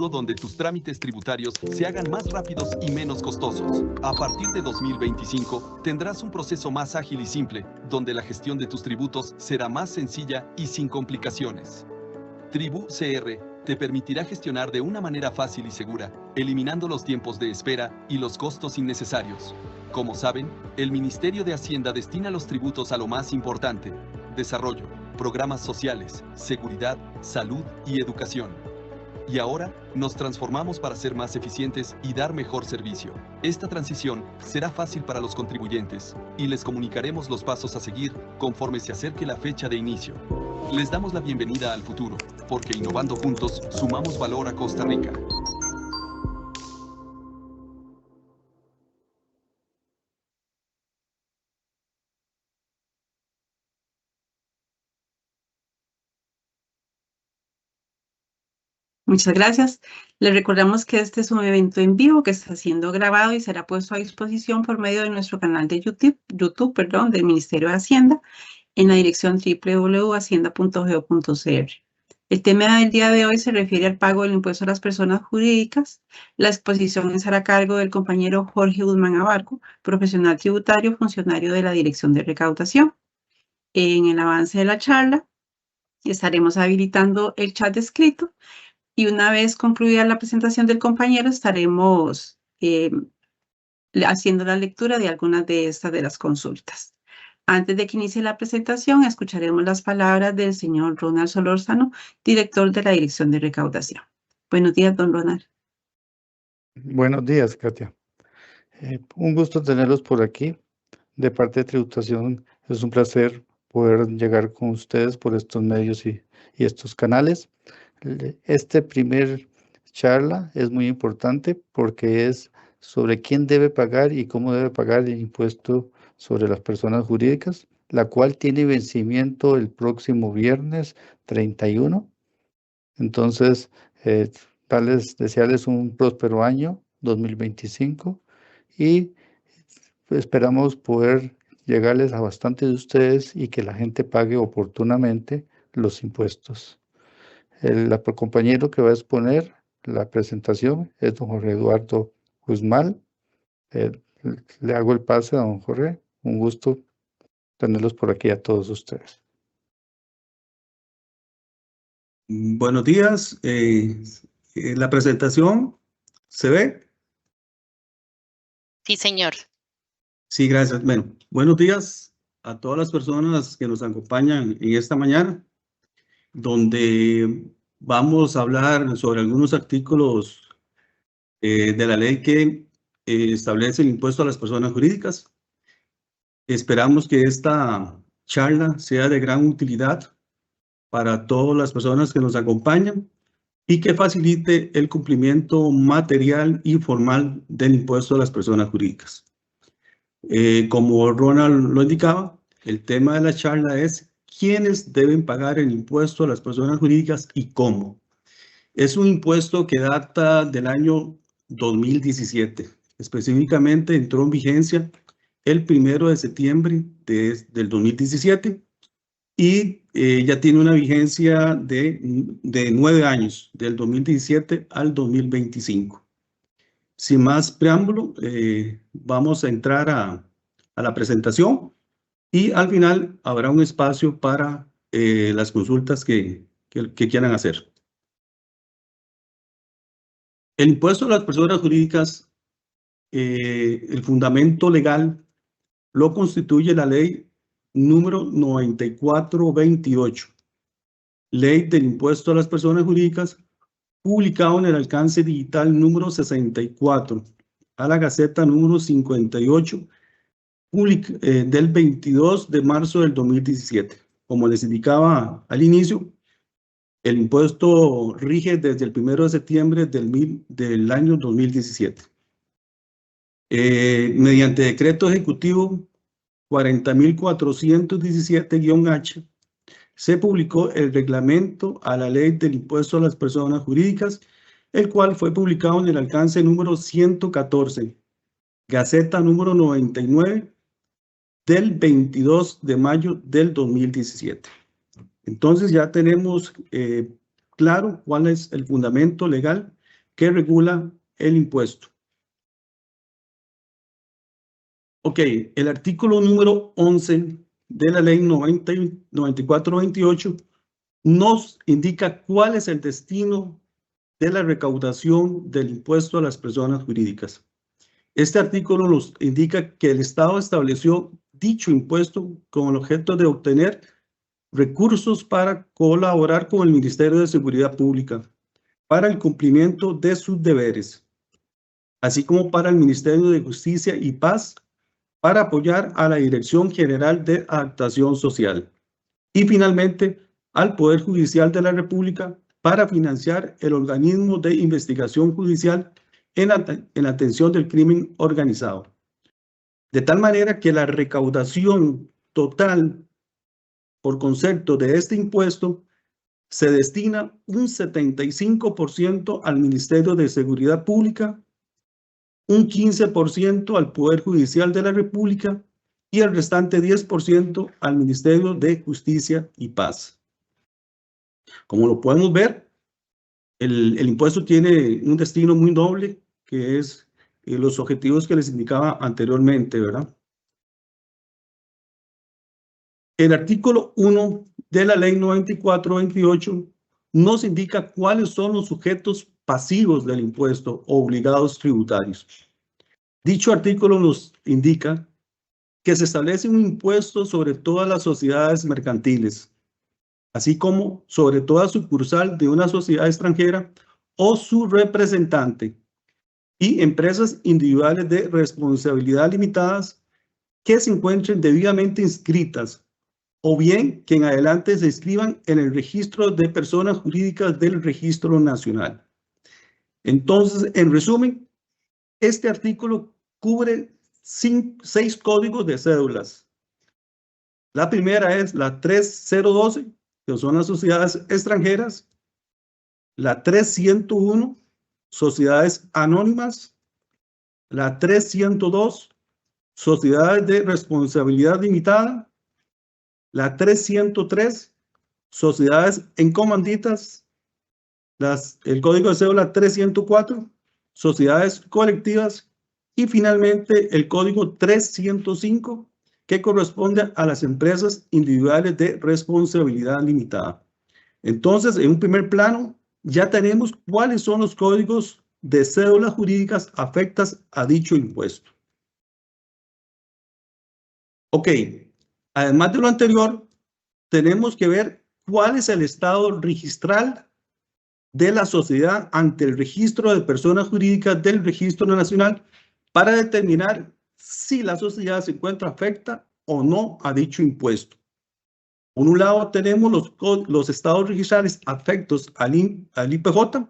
donde tus trámites tributarios se hagan más rápidos y menos costosos. A partir de 2025, tendrás un proceso más ágil y simple, donde la gestión de tus tributos será más sencilla y sin complicaciones. Tribu CR te permitirá gestionar de una manera fácil y segura, eliminando los tiempos de espera y los costos innecesarios. Como saben, el Ministerio de Hacienda destina los tributos a lo más importante: desarrollo, programas sociales, seguridad, salud y educación. Y ahora nos transformamos para ser más eficientes y dar mejor servicio. Esta transición será fácil para los contribuyentes y les comunicaremos los pasos a seguir conforme se acerque la fecha de inicio. Les damos la bienvenida al futuro, porque innovando juntos sumamos valor a Costa Rica. Muchas gracias. Les recordamos que este es un evento en vivo que está siendo grabado y será puesto a disposición por medio de nuestro canal de YouTube, del Ministerio de Hacienda, en la dirección www.hacienda.go.cr. El tema del día de hoy se refiere al pago del impuesto a las personas jurídicas. La exposición estará a cargo del compañero Jorge Guzmán Abarco, profesional tributario, funcionario de la Dirección de Recaudación. En el avance de la charla estaremos habilitando el chat escrito. Y una vez concluida la presentación del compañero, estaremos haciendo la lectura de algunas de las consultas. Antes de que inicie la presentación, escucharemos las palabras del señor Ronald Solórzano, director de la Dirección de Recaudación. Buenos días, don Ronald. Buenos días, Katia. Un gusto tenerlos por aquí. De parte de Tributación, es un placer poder llegar con ustedes por estos medios y estos canales. Este primer charla es muy importante porque es sobre quién debe pagar y cómo debe pagar el impuesto sobre las personas jurídicas, la cual tiene vencimiento el próximo viernes 31. Entonces, desearles un próspero año 2025 y esperamos poder llegarles a bastantes de ustedes y que la gente pague oportunamente los impuestos. El compañero que va a exponer la presentación es don Jorge Eduardo Guzmán. Le hago el pase a don Jorge. Un gusto tenerlos por aquí a todos ustedes. Buenos días. La presentación, ¿se ve? Sí, señor. Sí, gracias. Bueno, buenos días a todas las personas que nos acompañan en esta mañana, donde vamos a hablar sobre algunos artículos de la ley que establece el impuesto a las personas jurídicas. Esperamos que esta charla sea de gran utilidad para todas las personas que nos acompañan y que facilite el cumplimiento material y formal del impuesto a las personas jurídicas. Como Ronald lo indicaba, el tema de la charla es quiénes deben pagar el impuesto a las personas jurídicas y cómo. Es un impuesto que data del año 2017. Específicamente entró en vigencia el 1 de septiembre del 2017 y ya tiene una vigencia de 9 años, del 2017 al 2025. Sin más preámbulo, vamos a entrar a la presentación y al final habrá un espacio para las consultas que quieran hacer. El impuesto a las personas jurídicas, el fundamento legal lo constituye la ley número 9428, ley del impuesto a las personas jurídicas, publicado en el alcance digital número 64, a la Gaceta número 58, del 22 de marzo del 2017. Como les indicaba al inicio, el impuesto rige desde el 1 de septiembre del año 2017. Mediante decreto ejecutivo 40.417-H, se publicó el reglamento a la ley del impuesto a las personas jurídicas, el cual fue publicado en el alcance número 114, Gaceta número 99, del 22 de mayo del 2017. Entonces ya tenemos claro cuál es el fundamento legal que regula el impuesto. Ok, el artículo número 11 de la ley 9428 nos indica cuál es el destino de la recaudación del impuesto a las personas jurídicas. Este artículo nos indica que el Estado estableció dicho impuesto con el objeto de obtener recursos para colaborar con el Ministerio de Seguridad Pública para el cumplimiento de sus deberes, así como para el Ministerio de Justicia y Paz para apoyar a la Dirección General de Adaptación Social y finalmente al Poder Judicial de la República para financiar el organismo de investigación judicial en la atención del crimen organizado. De tal manera que la recaudación total por concepto de este impuesto se destina un 75% al Ministerio de Seguridad Pública, un 15% al Poder Judicial de la República y el restante 10% al Ministerio de Justicia y Paz. Como lo podemos ver, el impuesto tiene un destino muy noble, que es los objetivos que les indicaba anteriormente, ¿verdad? El artículo 1 de la ley 9428 nos indica cuáles son los sujetos pasivos del impuesto o obligados tributarios. Dicho artículo nos indica que se establece un impuesto sobre todas las sociedades mercantiles, así como sobre toda sucursal de una sociedad extranjera o su representante, y empresas individuales de responsabilidad limitadas que se encuentren debidamente inscritas o bien que en adelante se inscriban en el registro de personas jurídicas del Registro Nacional. Entonces, en resumen, este artículo cubre 6 códigos de cédulas. La primera es la 3012, que son las sociedades extranjeras, la 3101, sociedades anónimas, la 3102, sociedades de responsabilidad limitada, la 3103, sociedades en comanditas, el código de cédula 3104, sociedades colectivas y finalmente el código 305 que corresponde a las empresas individuales de responsabilidad limitada. Entonces, en un primer plano, ya tenemos cuáles son los códigos de cédulas jurídicas afectas a dicho impuesto. Ok, además de lo anterior, tenemos que ver cuál es el estado registral de la sociedad ante el registro de personas jurídicas del Registro Nacional para determinar si la sociedad se encuentra afecta o no a dicho impuesto. Por un lado tenemos los estados registrales afectos al IPJ,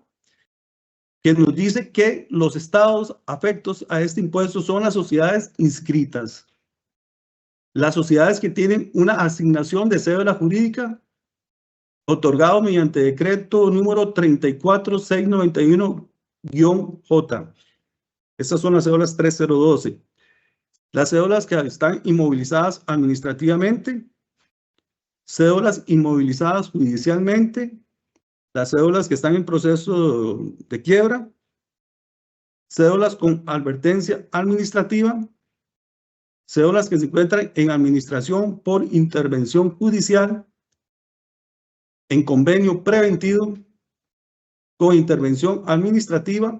que nos dice que los estados afectos a este impuesto son las sociedades inscritas, las sociedades que tienen una asignación de cédula jurídica otorgado mediante decreto número 34691-J. Estas son las cédulas 3012. Las cédulas que están inmovilizadas administrativamente, cédulas inmovilizadas judicialmente, las cédulas que están en proceso de quiebra, cédulas con advertencia administrativa, cédulas que se encuentran en administración por intervención judicial, en convenio preventivo, con intervención administrativa,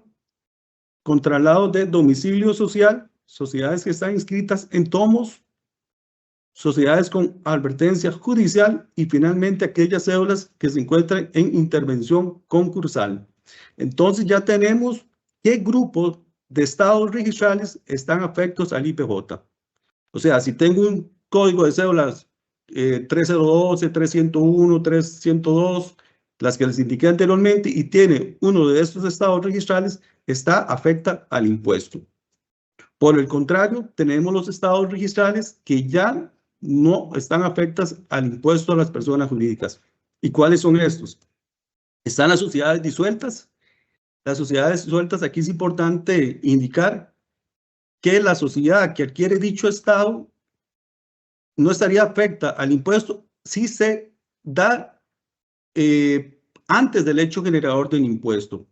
con traslado de domicilio social, sociedades que están inscritas en tomos, sociedades con advertencia judicial y finalmente aquellas cédulas que se encuentran en intervención concursal. Entonces ya tenemos qué grupos de estados registrales están afectos al IPJ. O sea, si tengo un código de cédulas 3012, 301, 302, las que les indiqué anteriormente, y tiene uno de estos estados registrales, afecta al impuesto. Por el contrario, tenemos los estados registrales que ya no están afectas al impuesto a las personas jurídicas. ¿Y cuáles son estos? Están las sociedades disueltas. Las sociedades disueltas, aquí es importante indicar que la sociedad que adquiere dicho estado no estaría afecta al impuesto si se da antes del hecho generador del impuesto.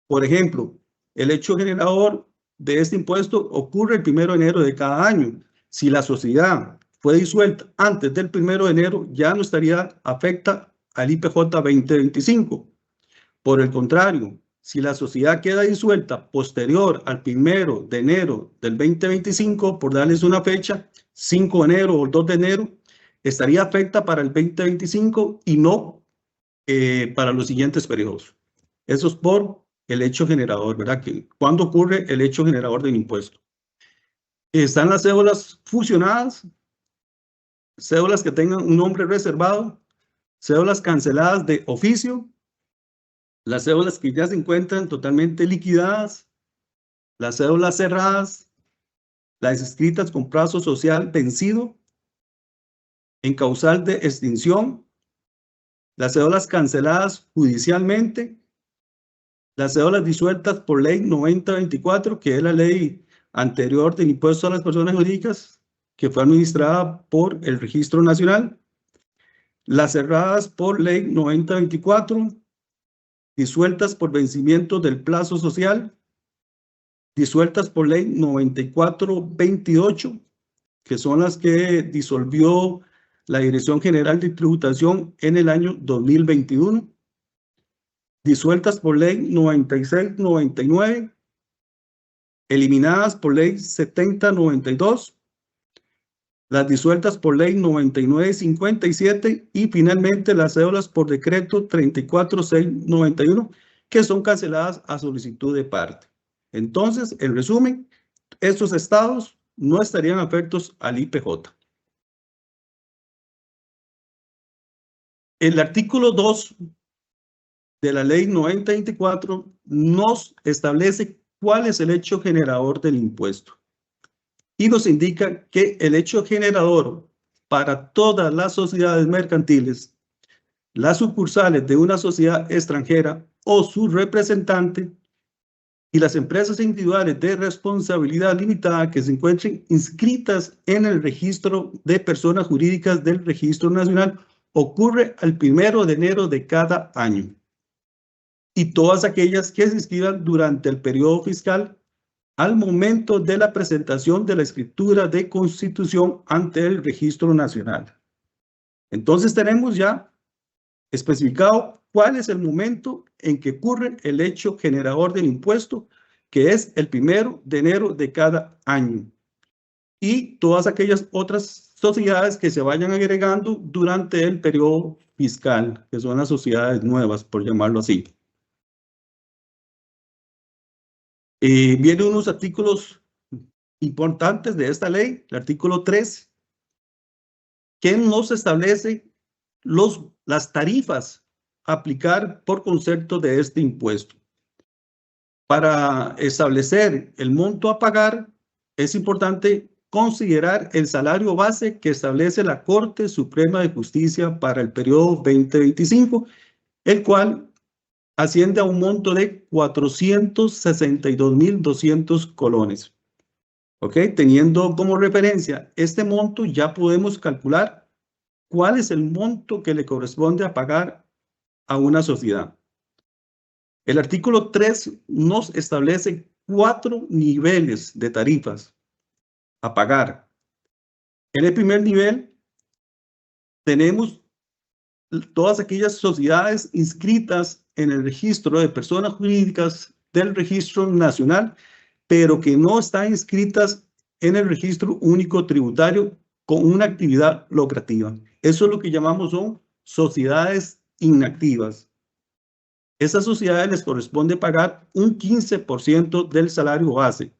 Por ejemplo, el hecho generador de este impuesto ocurre el 1 de enero de cada año. Si la sociedad fue disuelta antes del 1 de enero, ya no estaría afecta al IPJ 2025. Por el contrario, si la sociedad queda disuelta posterior al 1 de enero del 2025, por darles una fecha, 5 de enero o 2 de enero, estaría afecta para el 2025 y no para los siguientes periodos. Eso es por el hecho generador, ¿verdad? ¿Cuándo ocurre el hecho generador del impuesto? Están las cédulas fusionadas, cédulas que tengan un nombre reservado, cédulas canceladas de oficio, las cédulas que ya se encuentran totalmente liquidadas, las cédulas cerradas, las inscritas con plazo social vencido, en causal de extinción, las cédulas canceladas judicialmente, las cédulas disueltas por ley 9024, que es la ley anterior del impuesto a las personas jurídicas, que fue administrada por el Registro Nacional, las cerradas por ley 9024, disueltas por vencimiento del plazo social, disueltas por ley 9428, que son las que disolvió la Dirección General de Tributación en el año 2021, disueltas por ley 9699, eliminadas por ley 7092, las disueltas por ley 9957 y finalmente las cédulas por decreto 34691, que son canceladas a solicitud de parte. Entonces, en resumen, estos estados no estarían afectos al IPJ. El artículo 2 de la ley 9024 nos establece cuál es el hecho generador del impuesto y nos indica que el hecho generador para todas las sociedades mercantiles, las sucursales de una sociedad extranjera o su representante y las empresas individuales de responsabilidad limitada que se encuentren inscritas en el registro de personas jurídicas del Registro Nacional ocurre al 1 de enero de cada año. Y todas aquellas que se inscriban durante el periodo fiscal al momento de la presentación de la escritura de constitución ante el Registro Nacional. Entonces tenemos ya especificado cuál es el momento en que ocurre el hecho generador del impuesto, que es el 1 de enero de cada año. Y todas aquellas otras sociedades que se vayan agregando durante el periodo fiscal, que son las sociedades nuevas, por llamarlo así. Vienen unos artículos importantes de esta ley, el artículo 3, que nos establece las tarifas a aplicar por concepto de este impuesto. Para establecer el monto a pagar, es importante considerar el salario base que establece la Corte Suprema de Justicia para el periodo 2025, el cual asciende a un monto de 462.200 colones. ¿Ok? Teniendo como referencia este monto, ya podemos calcular cuál es el monto que le corresponde a pagar a una sociedad. El artículo 3 nos establece 4 niveles de tarifas a pagar. En el primer nivel tenemos todas aquellas sociedades inscritas en el registro de personas jurídicas del Registro Nacional, pero que no están inscritas en el Registro Único Tributario con una actividad lucrativa. Eso es lo que llamamos son sociedades inactivas. Esas sociedades les corresponde pagar un 15% del salario base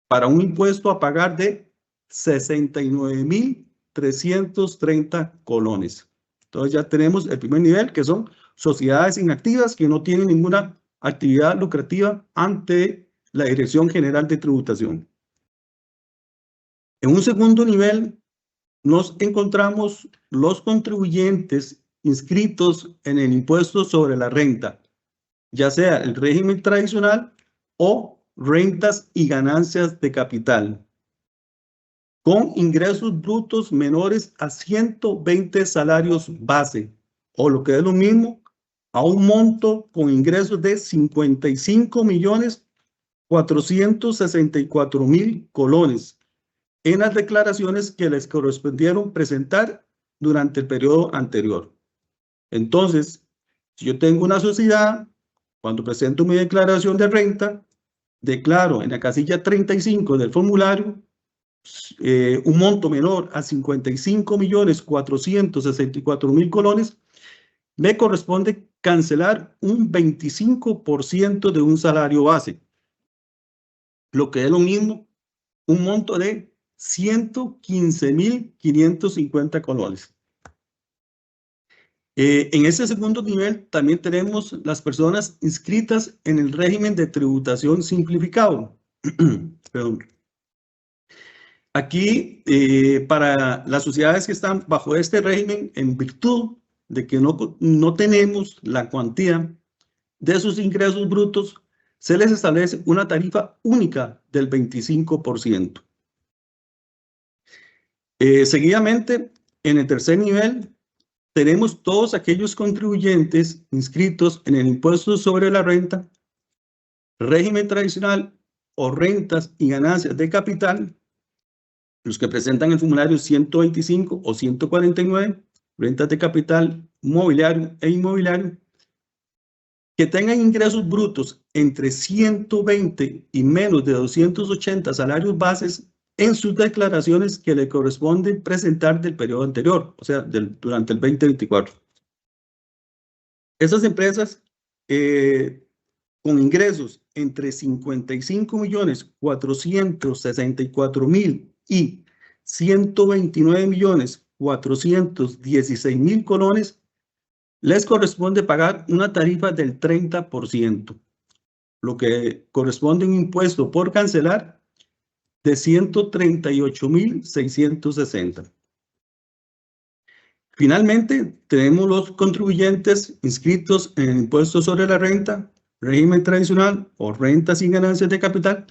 para un impuesto a pagar de 69.330 colones. Entonces ya tenemos el primer nivel, que son sociedades inactivas que no tienen ninguna actividad lucrativa ante la Dirección General de Tributación. En un segundo nivel nos encontramos los contribuyentes inscritos en el impuesto sobre la renta, ya sea el régimen tradicional o rentas y ganancias de capital, con ingresos brutos menores a 120 salarios base, o lo que es lo mismo, a un monto con ingresos de 55.464.000 colones en las declaraciones que les correspondieron presentar durante el periodo anterior. Entonces, si yo tengo una sociedad, cuando presento mi declaración de renta, declaro en la casilla 35 del formulario un monto menor a 55.464.000 colones, me corresponde cancelar un 25% de un salario base, lo que es lo mismo, un monto de 115.550 colones. En ese segundo nivel también tenemos las personas inscritas en el régimen de tributación simplificado. Perdón. Aquí, para las sociedades que están bajo este régimen, en virtud de que no tenemos la cuantía de sus ingresos brutos, se les establece una tarifa única del 25%. Seguidamente, en el tercer nivel, tenemos todos aquellos contribuyentes inscritos en el impuesto sobre la renta, régimen tradicional o rentas y ganancias de capital, los que presentan el formulario 125 o 149, rentas de capital, mobiliario e inmobiliario, que tengan ingresos brutos entre 120 y menos de 280 salarios bases en sus declaraciones que le corresponden presentar del periodo anterior, o sea, durante el 2024. Esas empresas con ingresos entre 55.464.000 y 129.416.000 colones, les corresponde pagar una tarifa del 30%, lo que corresponde a un impuesto por cancelar de 138.660. Finalmente, tenemos los contribuyentes inscritos en el impuesto sobre la renta, régimen tradicional o rentas sin ganancias de capital,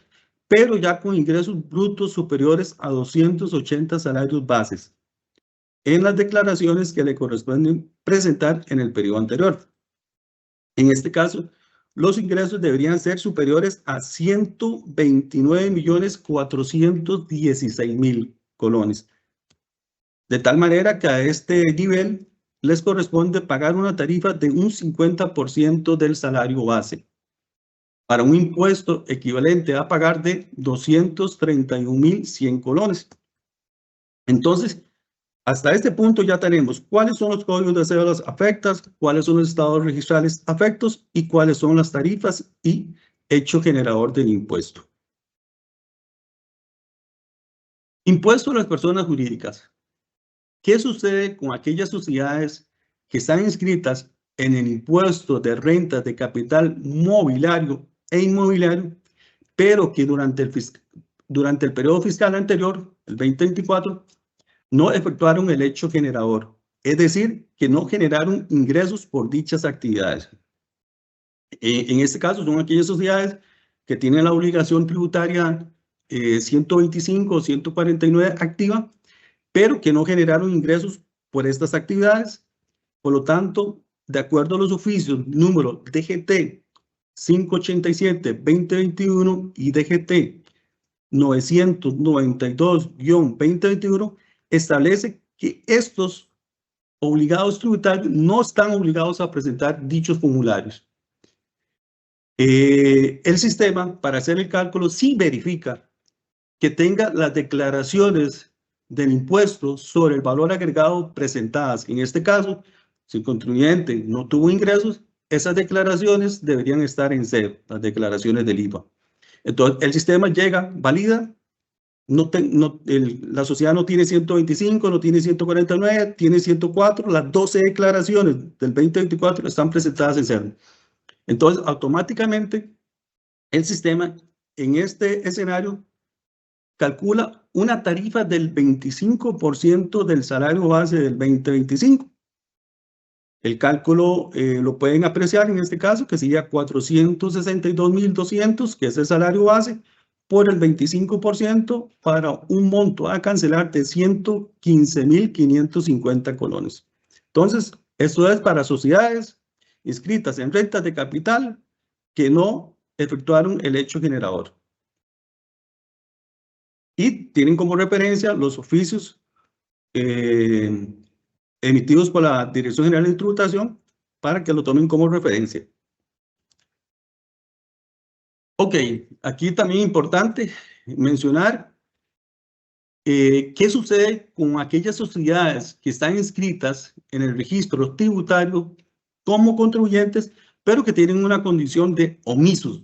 pero ya con ingresos brutos superiores a 280 salarios bases en las declaraciones que le corresponden presentar en el periodo anterior. En este caso, los ingresos deberían ser superiores a 129.416.000 colones. De tal manera que a este nivel les corresponde pagar una tarifa de un 50% del salario base, para un impuesto equivalente a pagar de 231.100 colones. Entonces, hasta este punto ya tenemos cuáles son los códigos de cédulas afectas, cuáles son los estados registrales afectos y cuáles son las tarifas y hecho generador del impuesto. Impuesto a las personas jurídicas. ¿Qué sucede con aquellas sociedades que están inscritas en el impuesto de rentas de capital mobiliario e inmobiliario, pero que durante el periodo fiscal anterior, el 2024, no efectuaron el hecho generador, es decir, que no generaron ingresos por dichas actividades? En este caso son aquellas sociedades que tienen la obligación tributaria 125 o 149 activa, pero que no generaron ingresos por estas actividades. Por lo tanto, de acuerdo a los oficios número DGT 587-2021 y DGT 992-2021, establece que estos obligados tributarios no están obligados a presentar dichos formularios. El sistema, para hacer el cálculo, sí verifica que tenga las declaraciones del impuesto sobre el valor agregado presentadas. En este caso, si el contribuyente no tuvo ingresos, esas declaraciones deberían estar en cero, las declaraciones del IVA. Entonces, el sistema llega, valida, la sociedad no tiene 125, no tiene 149, tiene 104, las 12 declaraciones del 2024 están presentadas en cero. Entonces, automáticamente, el sistema en este escenario calcula una tarifa del 25% del salario base del 2025. El cálculo lo pueden apreciar en este caso, que sería 462.200, que es el salario base, por el 25% para un monto a cancelar de 115.550 colones. Entonces, esto es para sociedades inscritas en rentas de capital que no efectuaron el hecho generador. Y tienen como referencia los oficios emitidos por la Dirección General de Tributación para que lo tomen como referencia. Ok, aquí también importante mencionar qué sucede con aquellas sociedades que están inscritas en el registro tributario como contribuyentes, pero que tienen una condición de omisos,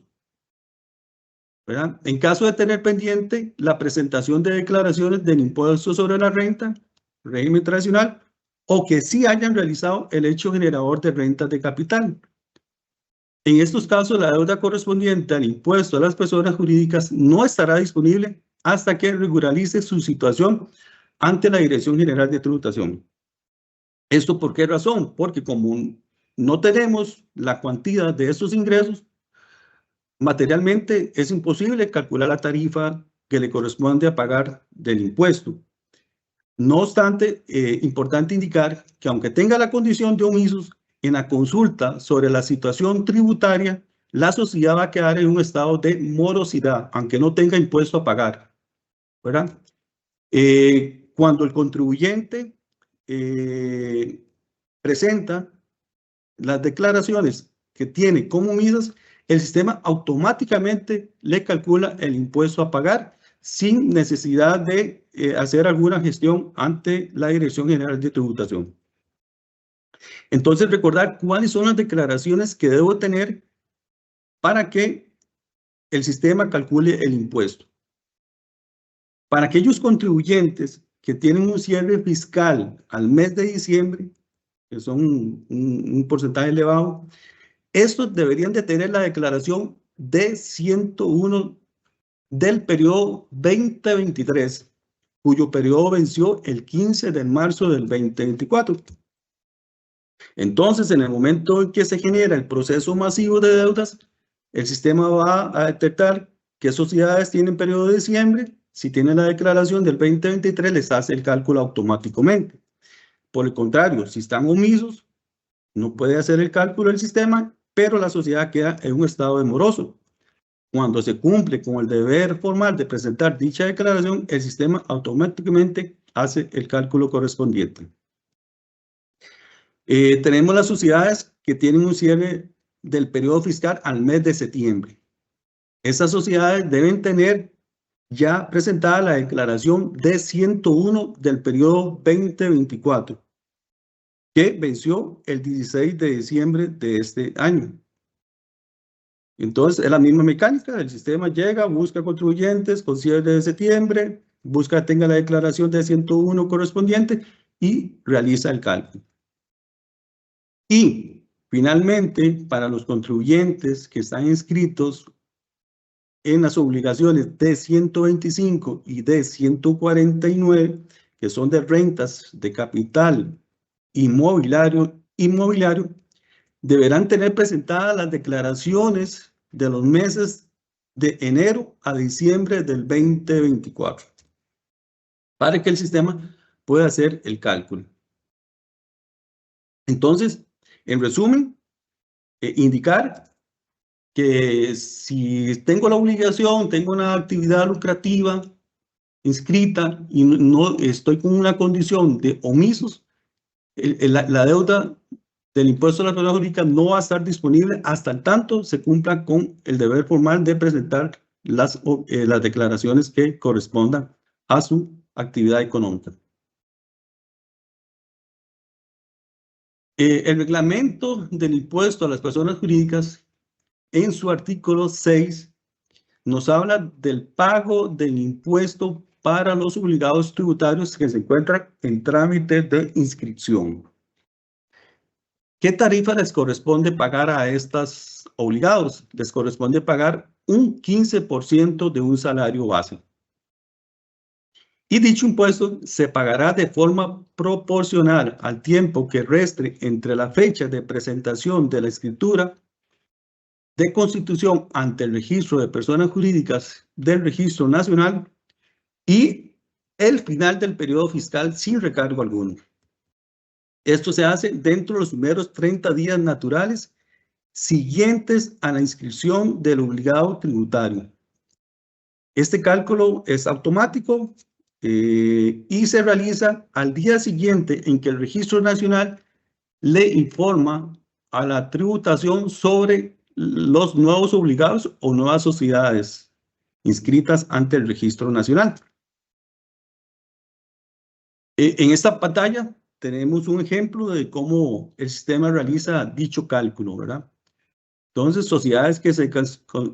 ¿verdad? En caso de tener pendiente la presentación de declaraciones del impuesto sobre la renta, régimen tradicional, o que sí hayan realizado el hecho generador de rentas de capital. En estos casos, la deuda correspondiente al impuesto a las personas jurídicas no estará disponible hasta que regularice su situación ante la Dirección General de Tributación. ¿Esto por qué razón? Porque como no tenemos la cuantía de estos ingresos, materialmente es imposible calcular la tarifa que le corresponde a pagar del impuesto. No obstante, importante indicar que aunque tenga la condición de omisos, en la consulta sobre la situación tributaria, la sociedad va a quedar en un estado de morosidad, aunque no tenga impuesto a pagar, ¿verdad? Cuando el contribuyente presenta las declaraciones que tiene como omisas, el sistema automáticamente le calcula el impuesto a pagar sin necesidad de hacer alguna gestión ante la Dirección General de Tributación. Entonces, recordar cuáles son las declaraciones que debo tener para que el sistema calcule el impuesto. Para aquellos contribuyentes que tienen un cierre fiscal al mes de diciembre, que son un porcentaje elevado, estos deberían de tener la declaración D101 del periodo 2023, cuyo periodo venció el 15 de marzo del 2024. Entonces, en el momento en que se genera el proceso masivo de deudas, el sistema va a detectar qué sociedades tienen periodo de diciembre. Si tienen la declaración del 2023, les hace el cálculo automáticamente. Por el contrario, si están omisos, no puede hacer el cálculo del sistema, pero la sociedad queda en un estado de moroso. Cuando se cumple con el deber formal de presentar dicha declaración, el sistema automáticamente hace el cálculo correspondiente. Tenemos las sociedades que tienen un cierre del periodo fiscal al mes de septiembre. Esas sociedades deben tener ya presentada la declaración D101 del periodo 2024, que venció el 16 de diciembre de este año. Entonces, es la misma mecánica, el sistema llega, busca contribuyentes con cierre de septiembre, busca que tenga la declaración D101 correspondiente y realiza el cálculo. Y, finalmente, para los contribuyentes que están inscritos en las obligaciones D125 y D149, que son de rentas de capital inmobiliario, deberán tener presentadas las declaraciones de los meses de enero a diciembre del 2024 para que el sistema pueda hacer el cálculo. Entonces, en resumen, indicar que si tengo la obligación, tengo una actividad lucrativa inscrita y no estoy con una condición de omisos, la deuda del impuesto a la persona jurídica no va a estar disponible hasta el tanto se cumpla con el deber formal de presentar las declaraciones que correspondan a su actividad económica. El reglamento del impuesto a las personas jurídicas, en su artículo 6, nos habla del pago del impuesto para los obligados tributarios que se encuentran en trámite de inscripción. ¿Qué tarifa les corresponde pagar a estos obligados? Les corresponde pagar un 15% de un salario base. Y dicho impuesto se pagará de forma proporcional al tiempo que reste entre la fecha de presentación de la escritura de constitución ante el registro de personas jurídicas del Registro Nacional y el final del periodo fiscal sin recargo alguno. Esto se hace dentro de los primeros 30 días naturales siguientes a la inscripción del obligado tributario. Este cálculo es automático y se realiza al día siguiente en que el Registro Nacional le informa a la tributación sobre los nuevos obligados o nuevas sociedades inscritas ante el Registro Nacional. En esta pantalla tenemos un ejemplo de cómo el sistema realiza dicho cálculo, ¿verdad? Entonces, sociedades que se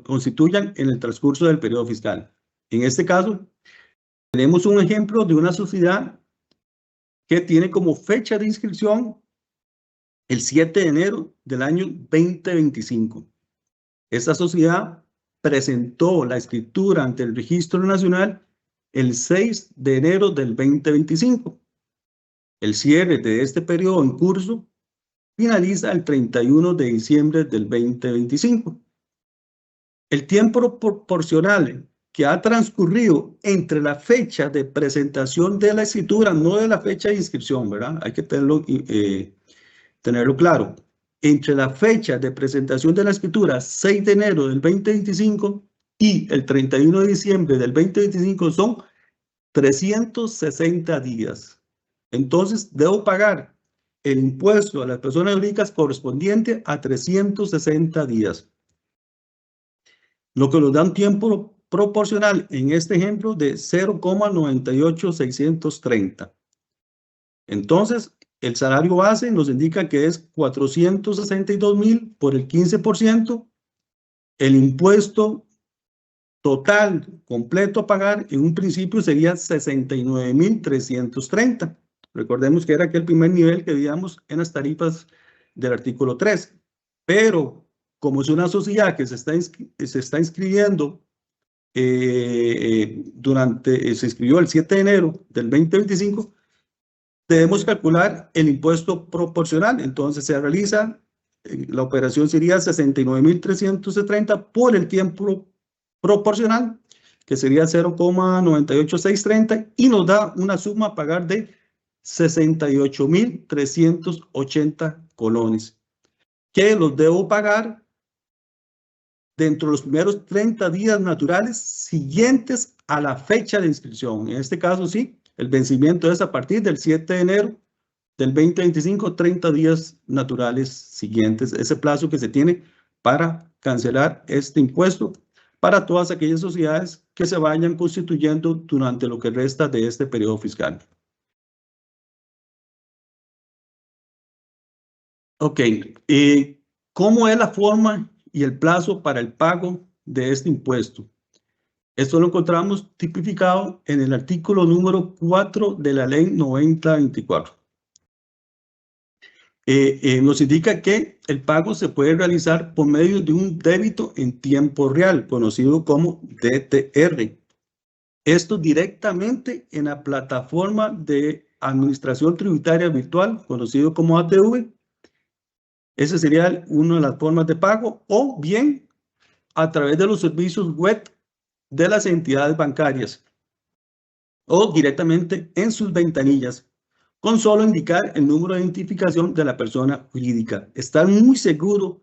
constituyan en el transcurso del periodo fiscal. En este caso, tenemos un ejemplo de una sociedad que tiene como fecha de inscripción el 7 de enero del año 2025. Esta sociedad presentó la escritura ante el Registro Nacional el 6 de enero del 2025. El cierre de este periodo en curso finaliza el 31 de diciembre del 2025. El tiempo proporcional que ha transcurrido entre la fecha de presentación de la escritura, no de la fecha de inscripción, ¿verdad? Hay que tenerlo claro. Entre la fecha de presentación de la escritura, 6 de enero del 2025, y el 31 de diciembre del 2025 son 360 días. Entonces, debo pagar el impuesto a las personas jurídicas correspondiente a 360 días. Lo que nos da un tiempo proporcional en este ejemplo de 0,98630. Entonces, el salario base nos indica que es 462,000 por el 15%. El impuesto total completo a pagar en un principio sería 69,330. Recordemos que era aquel primer nivel que veíamos en las tarifas del artículo 3. Pero como es una sociedad que se está inscribiendo se inscribió el 7 de enero del 2025, debemos calcular el impuesto proporcional. Entonces se realiza, la operación sería 69,330 por el tiempo proporcional, que sería 0,98630, y nos da una suma a pagar de 68,380 colones, que los debo pagar dentro de los primeros 30 días naturales siguientes a la fecha de inscripción. En este caso, sí, el vencimiento es a partir del 7 de enero del 2025, 30 días naturales siguientes, ese plazo que se tiene para cancelar este impuesto para todas aquellas sociedades que se vayan constituyendo durante lo que resta de este periodo fiscal. Ok, ¿cómo es la forma y el plazo para el pago de este impuesto? Esto lo encontramos tipificado en el artículo número 4 de la ley 9024. Nos indica que el pago se puede realizar por medio de un débito en tiempo real, conocido como DTR. Esto directamente en la plataforma de administración tributaria virtual, conocido como ATV. Esa sería una de las formas de pago, o bien a través de los servicios web de las entidades bancarias o directamente en sus ventanillas, con solo indicar el número de identificación de la persona jurídica. Estar muy seguro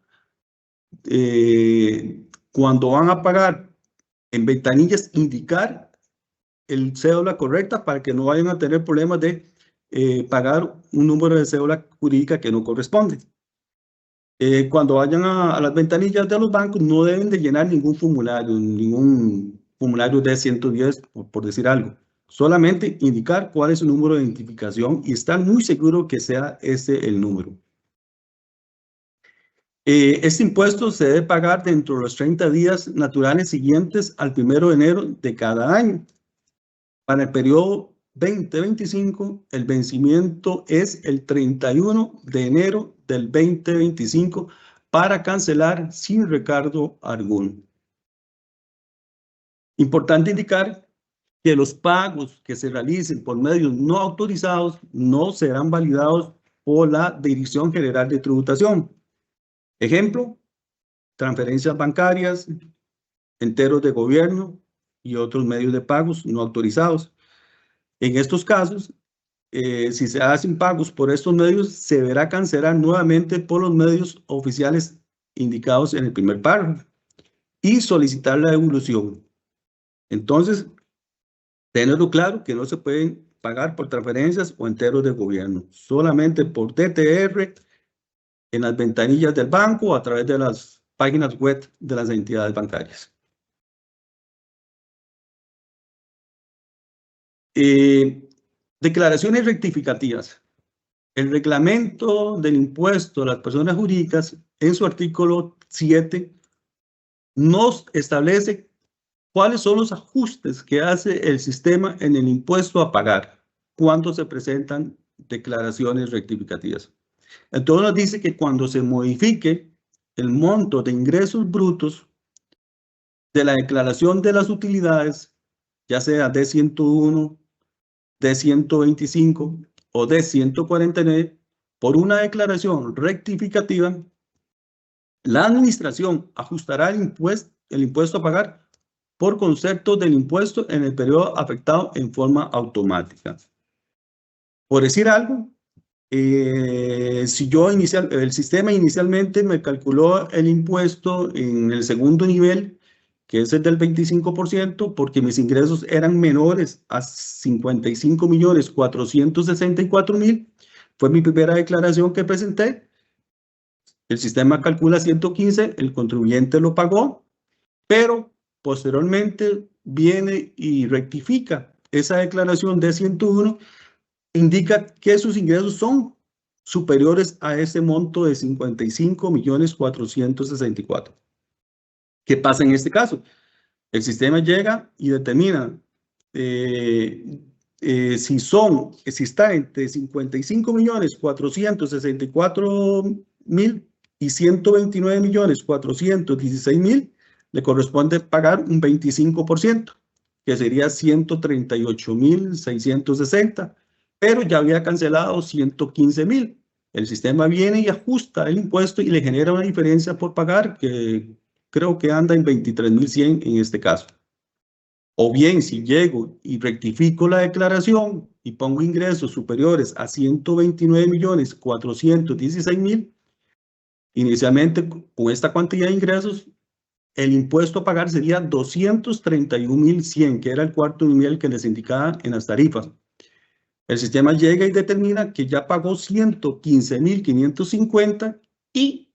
cuando van a pagar en ventanillas, indicar el cédula correcta para que no vayan a tener problemas de pagar un número de cédula jurídica que no corresponde. Cuando vayan a las ventanillas de los bancos, no deben de llenar ningún formulario de 110, por decir algo. Solamente indicar cuál es su número de identificación y estar muy seguro que sea ese el número. Este impuesto se debe pagar dentro de los 30 días naturales siguientes al 1 de enero de cada año. Para el periodo 2025, el vencimiento es el 31 de enero del 2025 para cancelar sin recargo alguno. Importante indicar que los pagos que se realicen por medios no autorizados no serán validados por la Dirección General de Tributación. Ejemplo, transferencias bancarias, enteros de gobierno y otros medios de pagos no autorizados. En estos casos, si se hacen pagos por estos medios, se deberá cancelar nuevamente por los medios oficiales indicados en el primer párrafo y solicitar la devolución. Entonces, tenerlo claro que no se pueden pagar por transferencias o enteros del gobierno, solamente por DTR en las ventanillas del banco o a través de las páginas web de las entidades bancarias. Declaraciones rectificativas. El reglamento del impuesto a las personas jurídicas, en su artículo 7, nos establece cuáles son los ajustes que hace el sistema en el impuesto a pagar cuando se presentan declaraciones rectificativas. Entonces nos dice que cuando se modifique el monto de ingresos brutos de la declaración de las utilidades, ya sea D101, D125 o D149, por una declaración rectificativa, la administración ajustará el impuesto a pagar por concepto del impuesto en el periodo afectado en forma automática. Por decir algo, si el sistema inicialmente me calculó el impuesto en el segundo nivel, que es el del 25%, porque mis ingresos eran menores a 55.464.000, fue mi primera declaración que presenté. El sistema calcula 115, el contribuyente lo pagó, pero posteriormente viene y rectifica esa declaración de 101, indica que sus ingresos son superiores a ese monto de 55.464.000. ¿Qué pasa en este caso? El sistema llega y determina si está entre 55.464.000 y 129.416.000, le corresponde pagar un 25%, que sería 138.660, pero ya había cancelado 115.000. El sistema viene y ajusta el impuesto y le genera una diferencia por pagar que creo que anda en 23.100 en este caso. O bien, si llego y rectifico la declaración y pongo ingresos superiores a 129.416.000, inicialmente con esta cantidad de ingresos, el impuesto a pagar sería 231.100, que era el cuarto nivel que les indicaba en las tarifas. El sistema llega y determina que ya pagó 115.550 y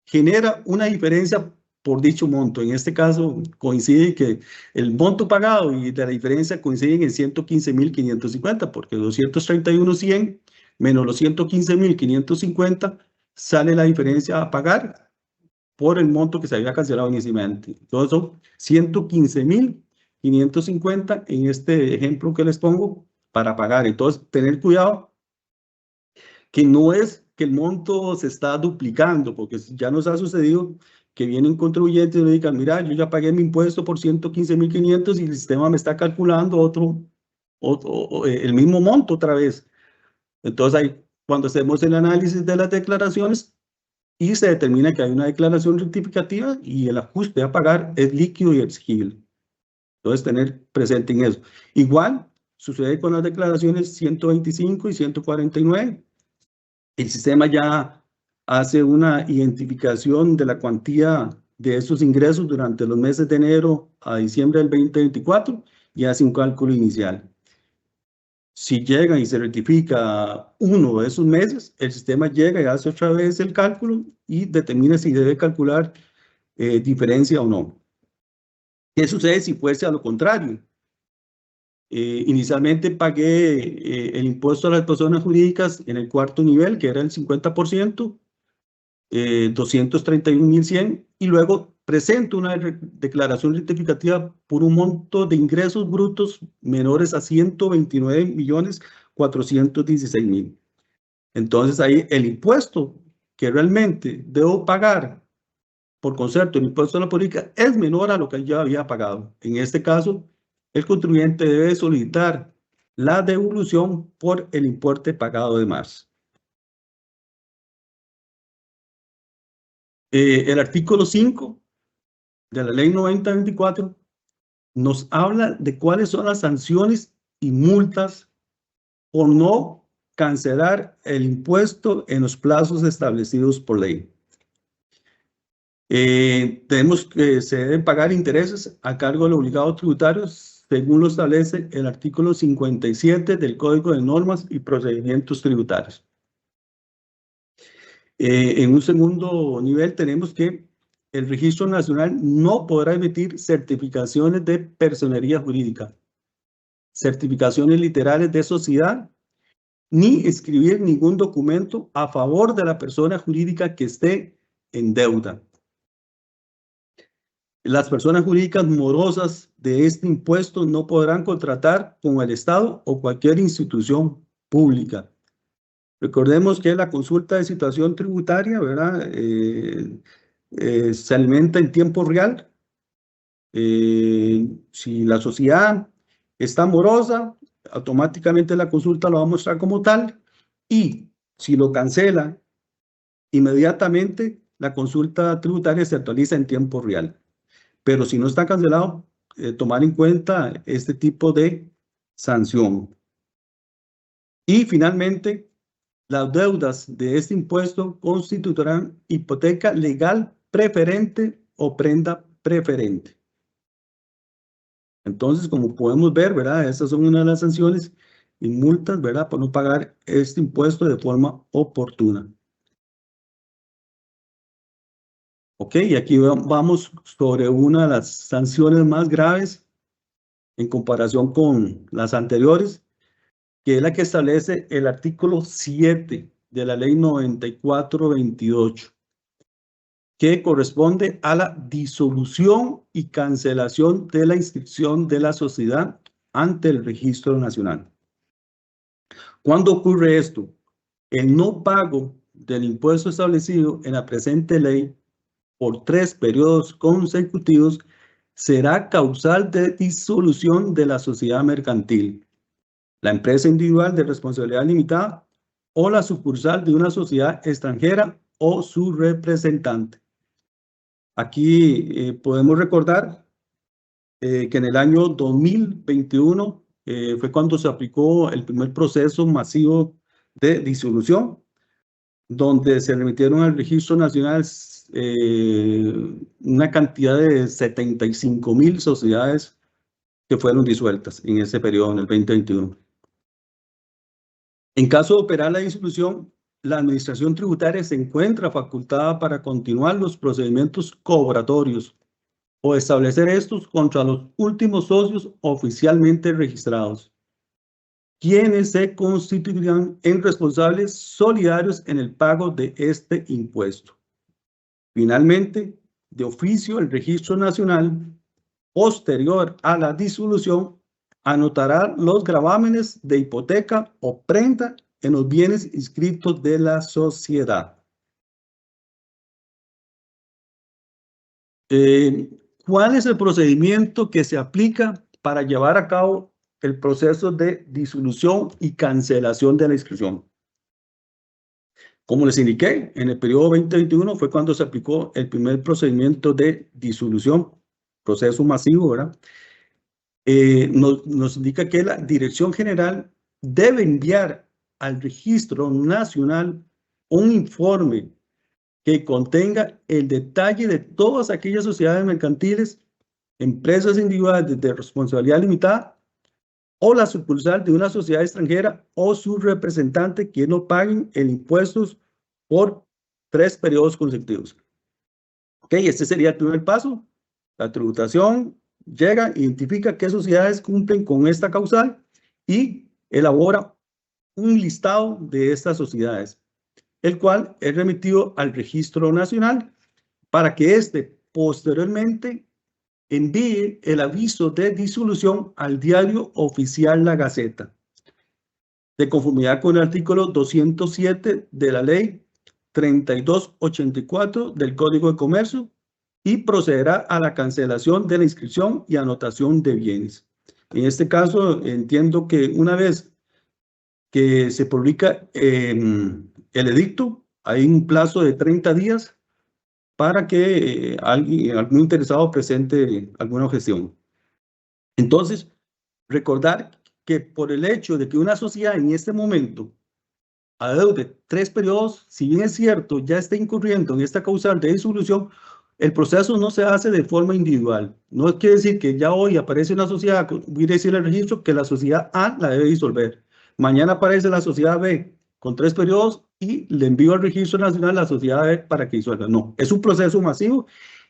genera una diferencia por dicho monto. En este caso coincide que el monto pagado y de la diferencia coinciden en 115.550, porque 231.100 menos los 115.550 sale la diferencia a pagar por el monto que se había cancelado inicialmente. Entonces son 115.550 en este ejemplo que les pongo para pagar. Entonces, tener cuidado que no es que el monto se está duplicando, porque ya nos ha sucedido que vienen contribuyentes y me digan, mira, yo ya pagué mi impuesto por 115.500 y el sistema me está calculando el mismo monto otra vez. Entonces, ahí, cuando hacemos el análisis de las declaraciones y se determina que hay una declaración rectificativa y el ajuste a pagar es líquido y exigible. Entonces, tener presente en eso. Igual sucede con las declaraciones 125 y 149. El sistema ya hace una identificación de la cuantía de esos ingresos durante los meses de enero a diciembre del 2024 y hace un cálculo inicial. Si llega y se rectifica uno de esos meses, el sistema llega y hace otra vez el cálculo y determina si debe calcular diferencia o no. ¿Qué sucede si fuese a lo contrario? Inicialmente pagué el impuesto a las personas jurídicas en el cuarto nivel, que era el 50%, 231.100, y luego presento una declaración rectificativa por un monto de ingresos brutos menores a 129.416.000. Entonces ahí el impuesto que realmente debo pagar por concepto del impuesto a la política es menor a lo que ya había pagado. En este caso, el contribuyente debe solicitar la devolución por el importe pagado de marzo. El artículo 5 de la ley 9024 nos habla de cuáles son las sanciones y multas por no cancelar el impuesto en los plazos establecidos por ley. Tenemos que se deben pagar intereses a cargo del obligado tributario según lo establece el artículo 57 del Código de Normas y Procedimientos Tributarios. En un segundo nivel tenemos que el Registro Nacional no podrá emitir certificaciones de personería jurídica, certificaciones literales de sociedad, ni escribir ningún documento a favor de la persona jurídica que esté en deuda. Las personas jurídicas morosas de este impuesto no podrán contratar con el Estado o cualquier institución pública. Recordemos que la consulta de situación tributaria, ¿verdad? Se alimenta en tiempo real. Si la sociedad está morosa, automáticamente la consulta lo va a mostrar como tal, y si lo cancela, inmediatamente la consulta tributaria se actualiza en tiempo real. Pero si no está cancelado, tomar en cuenta este tipo de sanción. Y finalmente, las deudas de este impuesto constituirán hipoteca legal preferente o prenda preferente. Entonces, como podemos ver, ¿verdad? Estas son una de las sanciones y multas, ¿verdad? Por no pagar este impuesto de forma oportuna. Ok, y aquí vamos sobre una de las sanciones más graves en comparación con las anteriores, que es la que establece el artículo 7 de la ley 94/28, que corresponde a la disolución y cancelación de la inscripción de la sociedad ante el Registro Nacional. ¿Cuándo ocurre esto? El no pago del impuesto establecido en la presente ley por 3 periodos consecutivos será causal de disolución de la sociedad mercantil, la empresa individual de responsabilidad limitada o la sucursal de una sociedad extranjera o su representante. Aquí podemos recordar que en el año 2021 fue cuando se aplicó el primer proceso masivo de disolución, donde se remitieron al Registro Nacional una cantidad de 75,000 sociedades que fueron disueltas en ese periodo, en el 2021. En caso de operar la disolución, la Administración Tributaria se encuentra facultada para continuar los procedimientos cobratorios o establecer estos contra los últimos socios oficialmente registrados, quienes se constituirán en responsables solidarios en el pago de este impuesto. Finalmente, de oficio, el Registro Nacional, posterior a la disolución, anotará los gravámenes de hipoteca o prenda en los bienes inscritos de la sociedad. ¿Cuál es el procedimiento que se aplica para llevar a cabo el proceso de disolución y cancelación de la inscripción? Como les indiqué, en el periodo 2021 fue cuando se aplicó el primer procedimiento de disolución, proceso masivo, ¿verdad? Nos indica que la Dirección General debe enviar al Registro Nacional un informe que contenga el detalle de todas aquellas sociedades mercantiles, empresas individuales de responsabilidad limitada o la sucursal de una sociedad extranjera o su representante que no paguen el impuesto por 3 periodos consecutivos. Ok, este sería el primer paso. La tributación llega, identifica qué sociedades cumplen con esta causal y elabora un listado de estas sociedades, el cual es remitido al Registro Nacional para que éste posteriormente envíe el aviso de disolución al Diario Oficial La Gaceta, de conformidad con el artículo 207 de la Ley 3284 del Código de Comercio, y procederá a la cancelación de la inscripción y anotación de bienes. En este caso, entiendo que una vez que se publica el edicto, hay un plazo de 30 días para que algún interesado presente alguna objeción. Entonces, recordar que por el hecho de que una sociedad en este momento adeudos de 3 periodos, si bien es cierto, ya está incurriendo en esta causal de disolución, el proceso no se hace de forma individual. No quiere decir que ya hoy aparece una sociedad, voy a decir el registro, que la sociedad A la debe disolver. Mañana aparece la sociedad B con 3 periodos y le envío al registro nacional la sociedad B para que disuelva. No, es un proceso masivo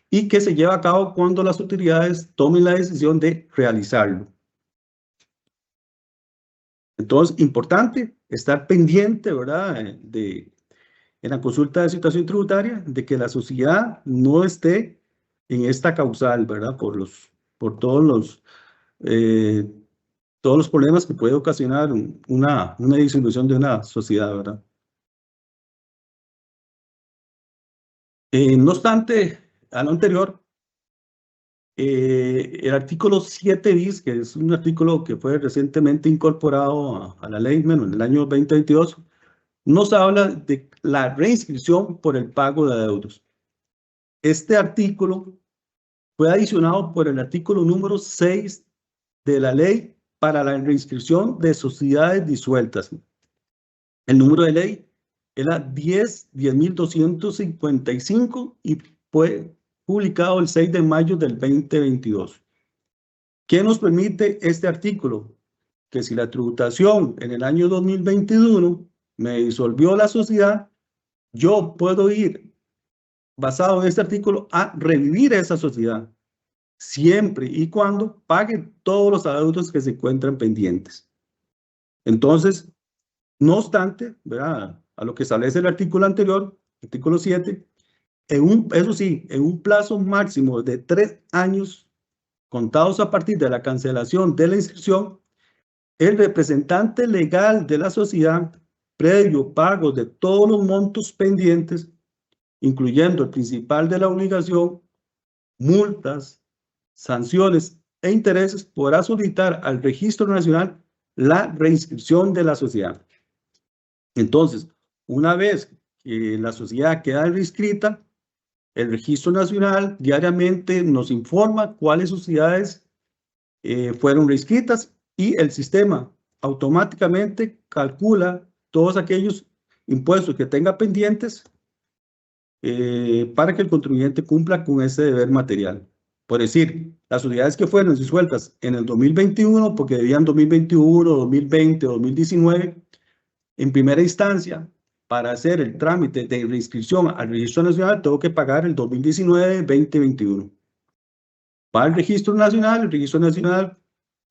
y que se lleva a cabo cuando las autoridades tomen la decisión de realizarlo. Entonces, importante estar pendiente, ¿verdad?, en la consulta de situación tributaria, de que la sociedad no esté en esta causal, ¿verdad?, por todos los problemas que puede ocasionar una disolución de una sociedad, ¿verdad? No obstante, a lo anterior, el artículo 7 bis, que es un artículo que fue recientemente incorporado a la ley, bueno, en el año 2022, nos habla de la reinscripción por el pago de adeudos. Este artículo fue adicionado por el artículo número 6 de la ley para la reinscripción de sociedades disueltas. El número de ley era 10.255 y fue publicado el 6 de mayo del 2022. ¿Qué nos permite este artículo? Que si la tributación en el año 2021 me disolvió la sociedad, yo puedo ir, basado en este artículo, a revivir esa sociedad, siempre y cuando pague todos los adeudos que se encuentran pendientes. Entonces, no obstante, ¿verdad?, a lo que establece el artículo anterior, artículo 7, eso sí, en un plazo máximo de 3 años, contados a partir de la cancelación de la inscripción, el representante legal de la sociedad, previo pago de todos los montos pendientes, incluyendo el principal de la obligación, multas, sanciones e intereses, podrá solicitar al Registro Nacional la reinscripción de la sociedad. Entonces, una vez que la sociedad queda reinscrita, el Registro Nacional diariamente nos informa cuáles sociedades fueron reinscritas y el sistema automáticamente calcula todos aquellos impuestos que tenga pendientes para que el contribuyente cumpla con ese deber material. Por decir, las sociedades que fueron disueltas en el 2021, porque debían 2021, 2020, 2019, en primera instancia, para hacer el trámite de reinscripción al Registro Nacional, tengo que pagar el 2019, 2021. Para el Registro Nacional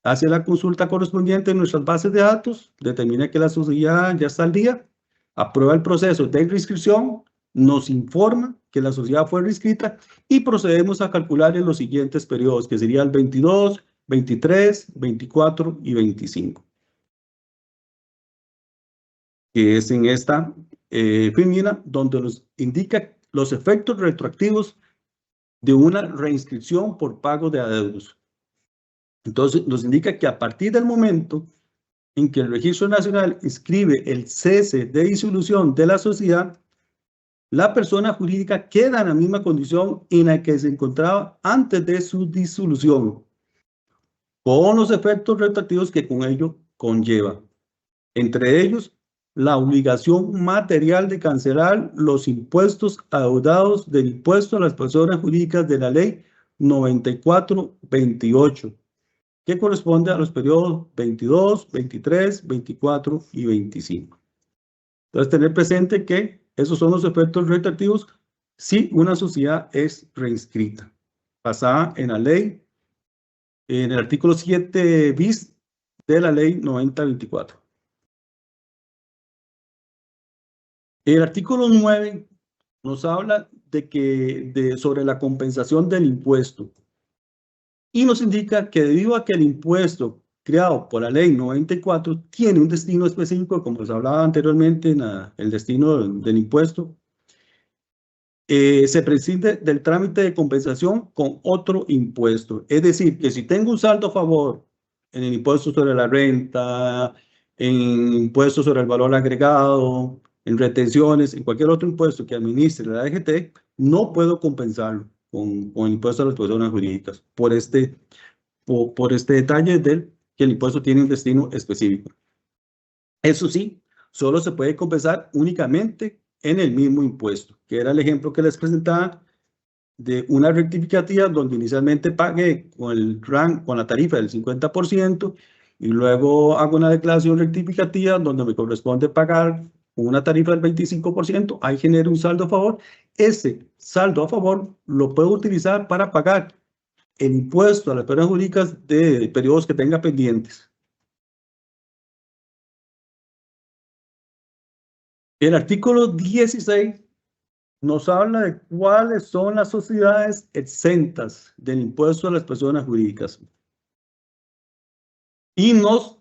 hace la consulta correspondiente en nuestras bases de datos, determina que la sociedad ya está al día, aprueba el proceso de reinscripción, nos informa que la sociedad fue reinscrita y procedemos a calcular en los siguientes periodos, que sería el 22, 23, 24 y 25. Que es en esta filmina donde nos indica los efectos retroactivos de una reinscripción por pago de adeudos. Entonces, nos indica que a partir del momento en que el Registro Nacional inscribe el cese de disolución de la sociedad, la persona jurídica queda en la misma condición en la que se encontraba antes de su disolución, con los efectos retroactivos que con ello conlleva. Entre ellos, la obligación material de cancelar los impuestos adeudados del impuesto a las personas jurídicas de la ley 9428, que corresponde a los periodos 22, 23, 24 y 25. Entonces, tener presente que esos son los efectos retroactivos si una sociedad es reinscrita, basada en la ley, en el artículo 7 bis de la ley 9024. El artículo 9 nos habla sobre la compensación del impuesto y nos indica que debido a que el impuesto creado por la ley 94 tiene un destino específico, como les hablaba anteriormente, el destino del impuesto, se prescinde del trámite de compensación con otro impuesto. Es decir, que si tengo un saldo a favor en el impuesto sobre la renta, en impuestos sobre el valor agregado, en retenciones, en cualquier otro impuesto que administre la DGT, no puedo compensarlo con el impuesto a las personas jurídicas por este detalle del que el impuesto tiene un destino específico. Eso sí, solo se puede compensar únicamente en el mismo impuesto, que era el ejemplo que les presentaba de una rectificativa donde inicialmente pagué con la tarifa del 50% y luego hago una declaración rectificativa donde me corresponde pagar una tarifa del 25%, ahí genero un saldo a favor. Ese saldo a favor lo puedo utilizar para pagar el impuesto a las personas jurídicas de periodos que tenga pendientes. El artículo 16 nos habla de cuáles son las sociedades exentas del impuesto a las personas jurídicas. Y nos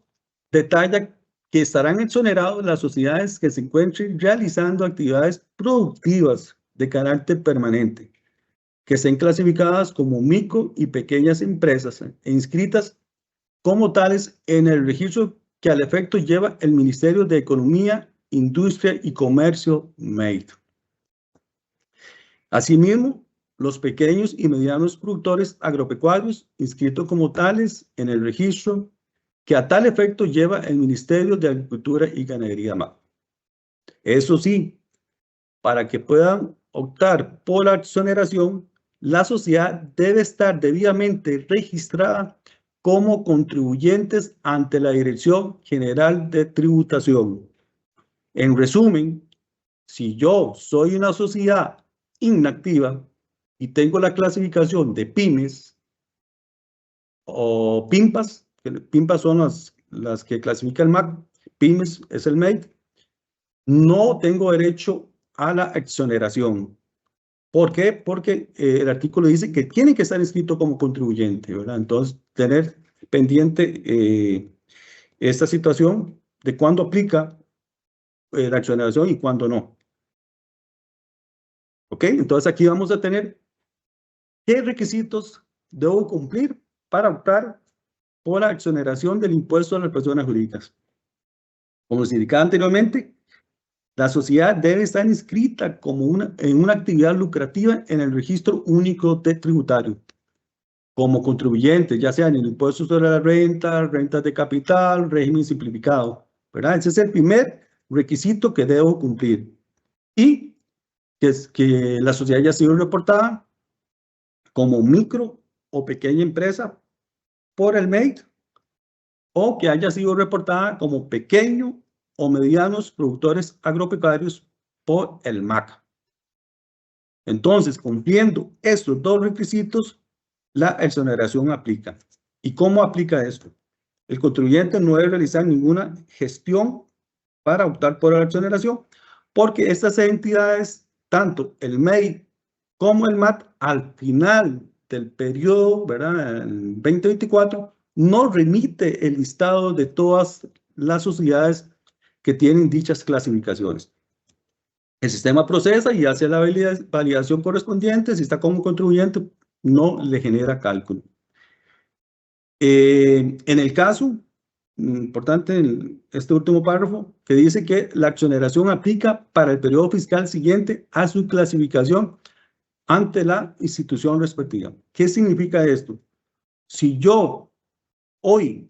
detalla que estarán exonerados las sociedades que se encuentren realizando actividades productivas de carácter permanente, que estén clasificadas como micro y pequeñas empresas e inscritas como tales en el registro que al efecto lleva el Ministerio de Economía, Industria y Comercio, MEIT. Asimismo, los pequeños y medianos productores agropecuarios inscritos como tales en el registro que a tal efecto lleva el Ministerio de Agricultura y Ganadería (MAG). Eso sí, para que puedan optar por la exoneración, la sociedad debe estar debidamente registrada como contribuyentes ante la Dirección General de Tributación. En resumen, si yo soy una sociedad inactiva y tengo la clasificación de pymes o PIMPAS, que PIMPAS son las que clasifica el MAC, pymes es el MEIT, no tengo derecho a la exoneración. ¿Por qué? Porque el artículo dice que tiene que estar inscrito como contribuyente, ¿verdad? Entonces, tener pendiente esta situación de cuándo aplica la exoneración y cuándo no. ¿Ok? Entonces, aquí vamos a tener qué requisitos debo cumplir para optar por la exoneración del impuesto a las personas jurídicas. Como les indicaba anteriormente, la sociedad debe estar inscrita como en una actividad lucrativa en el registro único de tributario, como contribuyente, ya sea en el impuesto sobre la renta, rentas de capital, régimen simplificado, ¿verdad? Ese es el primer requisito que debo cumplir. Y que la sociedad haya sido reportada como micro o pequeña empresa por el MEIT, o que haya sido reportada como pequeño o medianos productores agropecuarios por el MAC. Entonces, cumpliendo estos dos requisitos, la exoneración aplica. ¿Y cómo aplica esto? El contribuyente no debe realizar ninguna gestión para optar por la exoneración, porque estas entidades, tanto el MEI como el MAT, al final del periodo, ¿verdad?, el 2024, no remite el listado de todas las sociedades que tienen dichas clasificaciones. El sistema procesa y hace la validación correspondiente. Si está como contribuyente, no le genera cálculo. En el caso, importante este último párrafo, que dice que la exoneración aplica para el periodo fiscal siguiente a su clasificación ante la institución respectiva. ¿Qué significa esto? Si yo hoy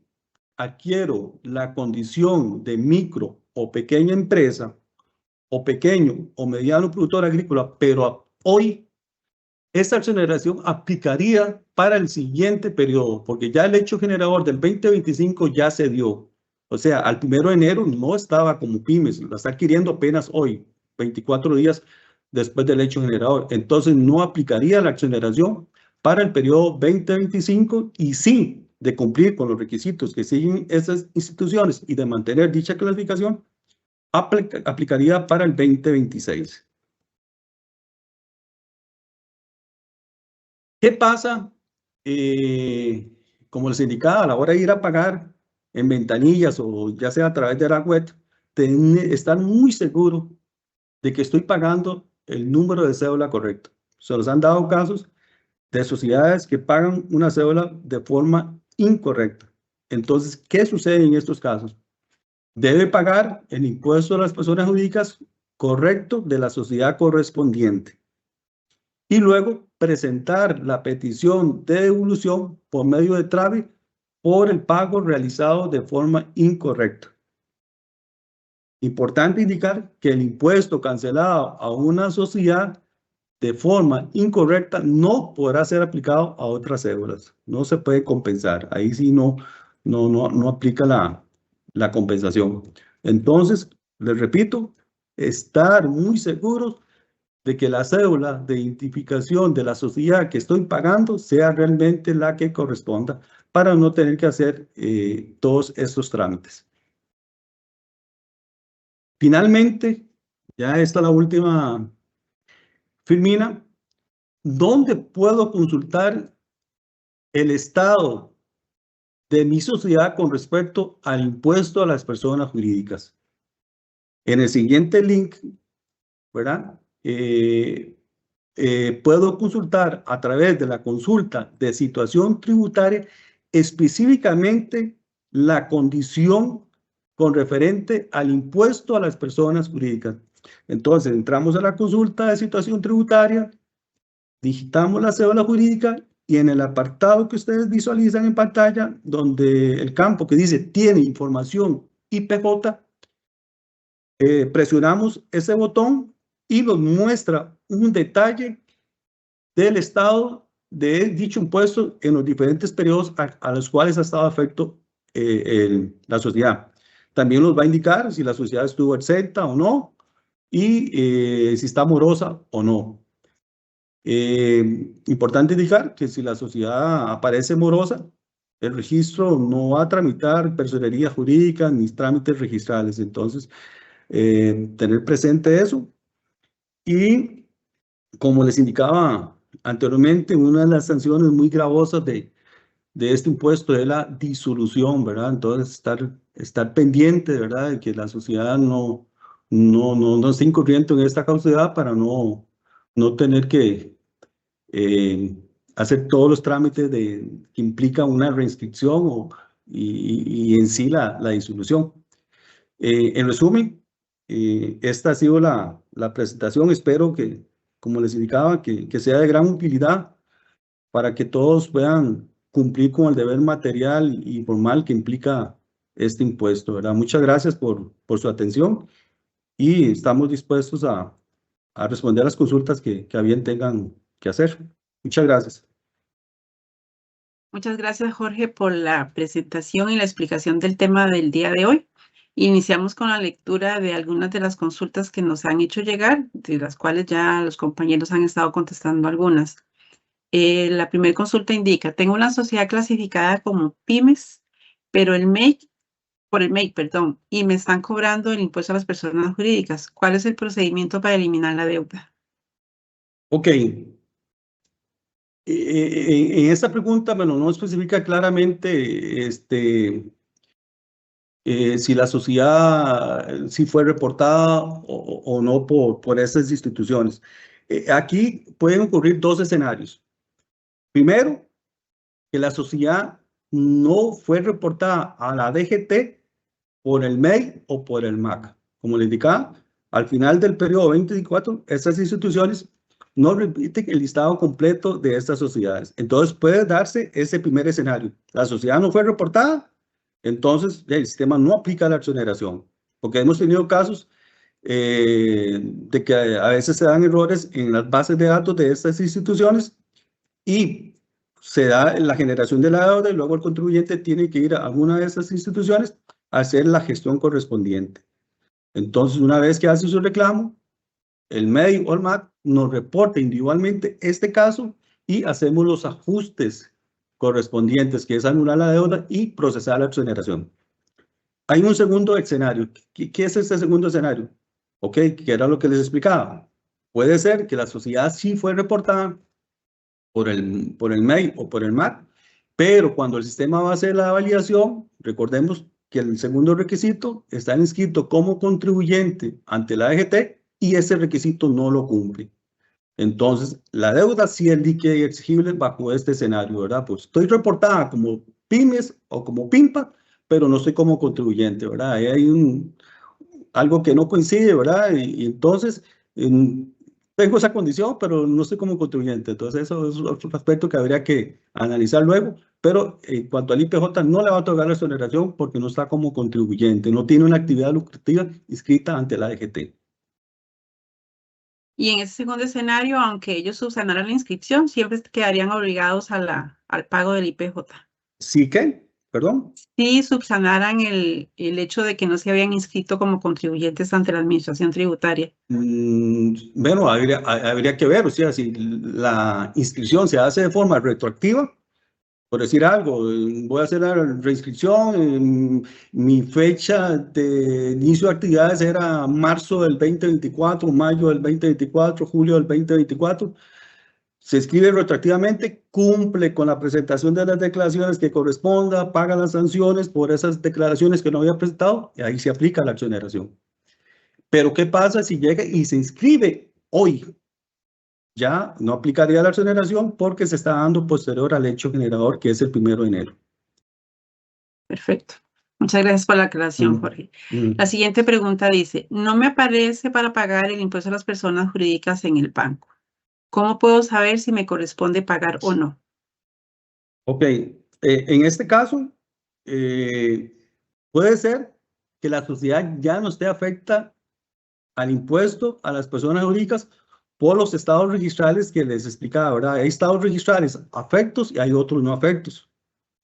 adquiero la condición de micro o pequeña empresa, o pequeño o mediano productor agrícola, pero hoy esta exoneración aplicaría para el siguiente periodo, porque ya el hecho generador del 2025 ya se dio. O sea, al 1 de enero no estaba como pymes, la está adquiriendo apenas hoy, 24 días después del hecho generador. Entonces no aplicaría la exoneración para el periodo 2025 y sí, de cumplir con los requisitos que siguen esas instituciones y de mantener dicha clasificación, aplicaría para el 2026. ¿Qué pasa? Como les indicaba, a la hora de ir a pagar en ventanillas o ya sea a través de la web, estar muy seguro de que estoy pagando el número de cédula correcto. Se nos han dado casos de sociedades que pagan una cédula de forma incorrecta. Entonces, ¿qué sucede en estos casos? Debe pagar el impuesto a las personas jurídicas correcto de la sociedad correspondiente y luego presentar la petición de devolución por medio de trave por el pago realizado de forma incorrecta. Importante indicar que el impuesto cancelado a una sociedad de forma incorrecta no podrá ser aplicado a otras cédulas. No se puede compensar. Ahí sí no aplica la compensación. Entonces, les repito, estar muy seguros de que la cédula de identificación de la sociedad que estoy pagando sea realmente la que corresponda para no tener que hacer todos estos trámites. Finalmente, ya está la última Firmina, ¿dónde puedo consultar el estado de mi sociedad con respecto al impuesto a las personas jurídicas? En el siguiente link, ¿verdad? Puedo consultar a través de la consulta de situación tributaria específicamente la condición con referente al impuesto a las personas jurídicas. Entonces, entramos a la consulta de situación tributaria, digitamos la cédula jurídica y en el apartado que ustedes visualizan en pantalla, donde el campo que dice tiene información IPJ, presionamos ese botón y nos muestra un detalle del estado de dicho impuesto en los diferentes periodos a los cuales ha estado afecto la sociedad. También nos va a indicar si la sociedad estuvo exenta o no y si está morosa o no. Importante indicar que si la sociedad aparece morosa, el registro no va a tramitar personería jurídica ni trámites registrales. Entonces, tener presente eso. Y como les indicaba anteriormente, una de las sanciones muy gravosas de este impuesto es la disolución, ¿verdad? Entonces, estar pendiente, ¿verdad?, de que la sociedad no esté incurriendo en esta causalidad para no tener que hacer todos los trámites que implican una reinscripción y en sí la disolución. En resumen, esta ha sido la presentación. Espero que, como les indicaba, que sea de gran utilidad para que todos puedan cumplir con el deber material y formal que implica este impuesto, ¿verdad? Muchas gracias por su atención y estamos dispuestos a responder a las consultas que a bien tengan que hacer. Muchas gracias. Muchas gracias, Jorge, por la presentación y la explicación del tema del día de hoy. Iniciamos con la lectura de algunas de las consultas que nos han hecho llegar, de las cuales ya los compañeros han estado contestando algunas. La primera consulta indica, tengo una sociedad clasificada como pymes, pero por el MEI, perdón, y me están cobrando el impuesto a las personas jurídicas. ¿Cuál es el procedimiento para eliminar la deuda? Ok. En esta pregunta, bueno, no especifica claramente si la sociedad si fue reportada o no por esas instituciones. Aquí pueden ocurrir dos escenarios. Primero, que la sociedad no fue reportada a la DGT por el MEI o por el MAC. Como les indicaba, al final del periodo 2024, estas instituciones no repiten el listado completo de estas sociedades. Entonces puede darse ese primer escenario. La sociedad no fue reportada, entonces el sistema no aplica la exoneración, porque hemos tenido casos de que a veces se dan errores en las bases de datos de estas instituciones y se da la generación de la deuda y luego el contribuyente tiene que ir a alguna de estas instituciones a hacer la gestión correspondiente. Entonces, una vez que hace su reclamo, el MEI o el MAC nos reporta individualmente este caso y hacemos los ajustes correspondientes, que es anular la deuda y procesar la exoneración. Hay un segundo escenario. ¿Qué es este segundo escenario? Ok, que era lo que les explicaba. Puede ser que la sociedad sí fue reportada por el MEI o por el MAC, pero cuando el sistema va a hacer la validación, recordemos que el segundo requisito está inscrito como contribuyente ante la DGT y ese requisito no lo cumple. Entonces, la deuda sí es líquida y exigible bajo este escenario, ¿verdad? Pues estoy reportada como pymes o como PIMPA, pero no estoy como contribuyente, ¿verdad? Ahí hay algo que no coincide, ¿verdad? Y entonces, tengo esa condición, pero no estoy como contribuyente. Entonces, eso es otro aspecto que habría que analizar luego, pero en cuanto al IPJ no le va a otorgar la exoneración porque no está como contribuyente, no tiene una actividad lucrativa inscrita ante la DGT. Y en ese segundo escenario, aunque ellos subsanaran la inscripción, siempre quedarían obligados al pago del IPJ. ¿Sí qué? ¿Perdón? Si subsanaran el hecho de que no se habían inscrito como contribuyentes ante la administración tributaria. Bueno, habría que ver, o sea, si la inscripción se hace de forma retroactiva, por decir algo, voy a hacer la reinscripción, mi fecha de inicio de actividades era marzo del 2024, mayo del 2024, julio del 2024, se escribe retroactivamente, cumple con la presentación de las declaraciones que corresponda, paga las sanciones por esas declaraciones que no había presentado, y ahí se aplica la exoneración. Pero ¿qué pasa si llega y se inscribe hoy? Ya no aplicaría la exoneración porque se está dando posterior al hecho generador, que es el 1 de enero. Perfecto. Muchas gracias por la aclaración, Jorge. La siguiente pregunta dice, no me aparece para pagar el impuesto a las personas jurídicas en el banco. ¿Cómo puedo saber si me corresponde pagar o no? Ok, en este caso, puede ser que la sociedad ya no esté afecta al impuesto a las personas jurídicas por los estados registrales que les explicaba, ¿verdad? Hay estados registrales afectos y hay otros no afectos,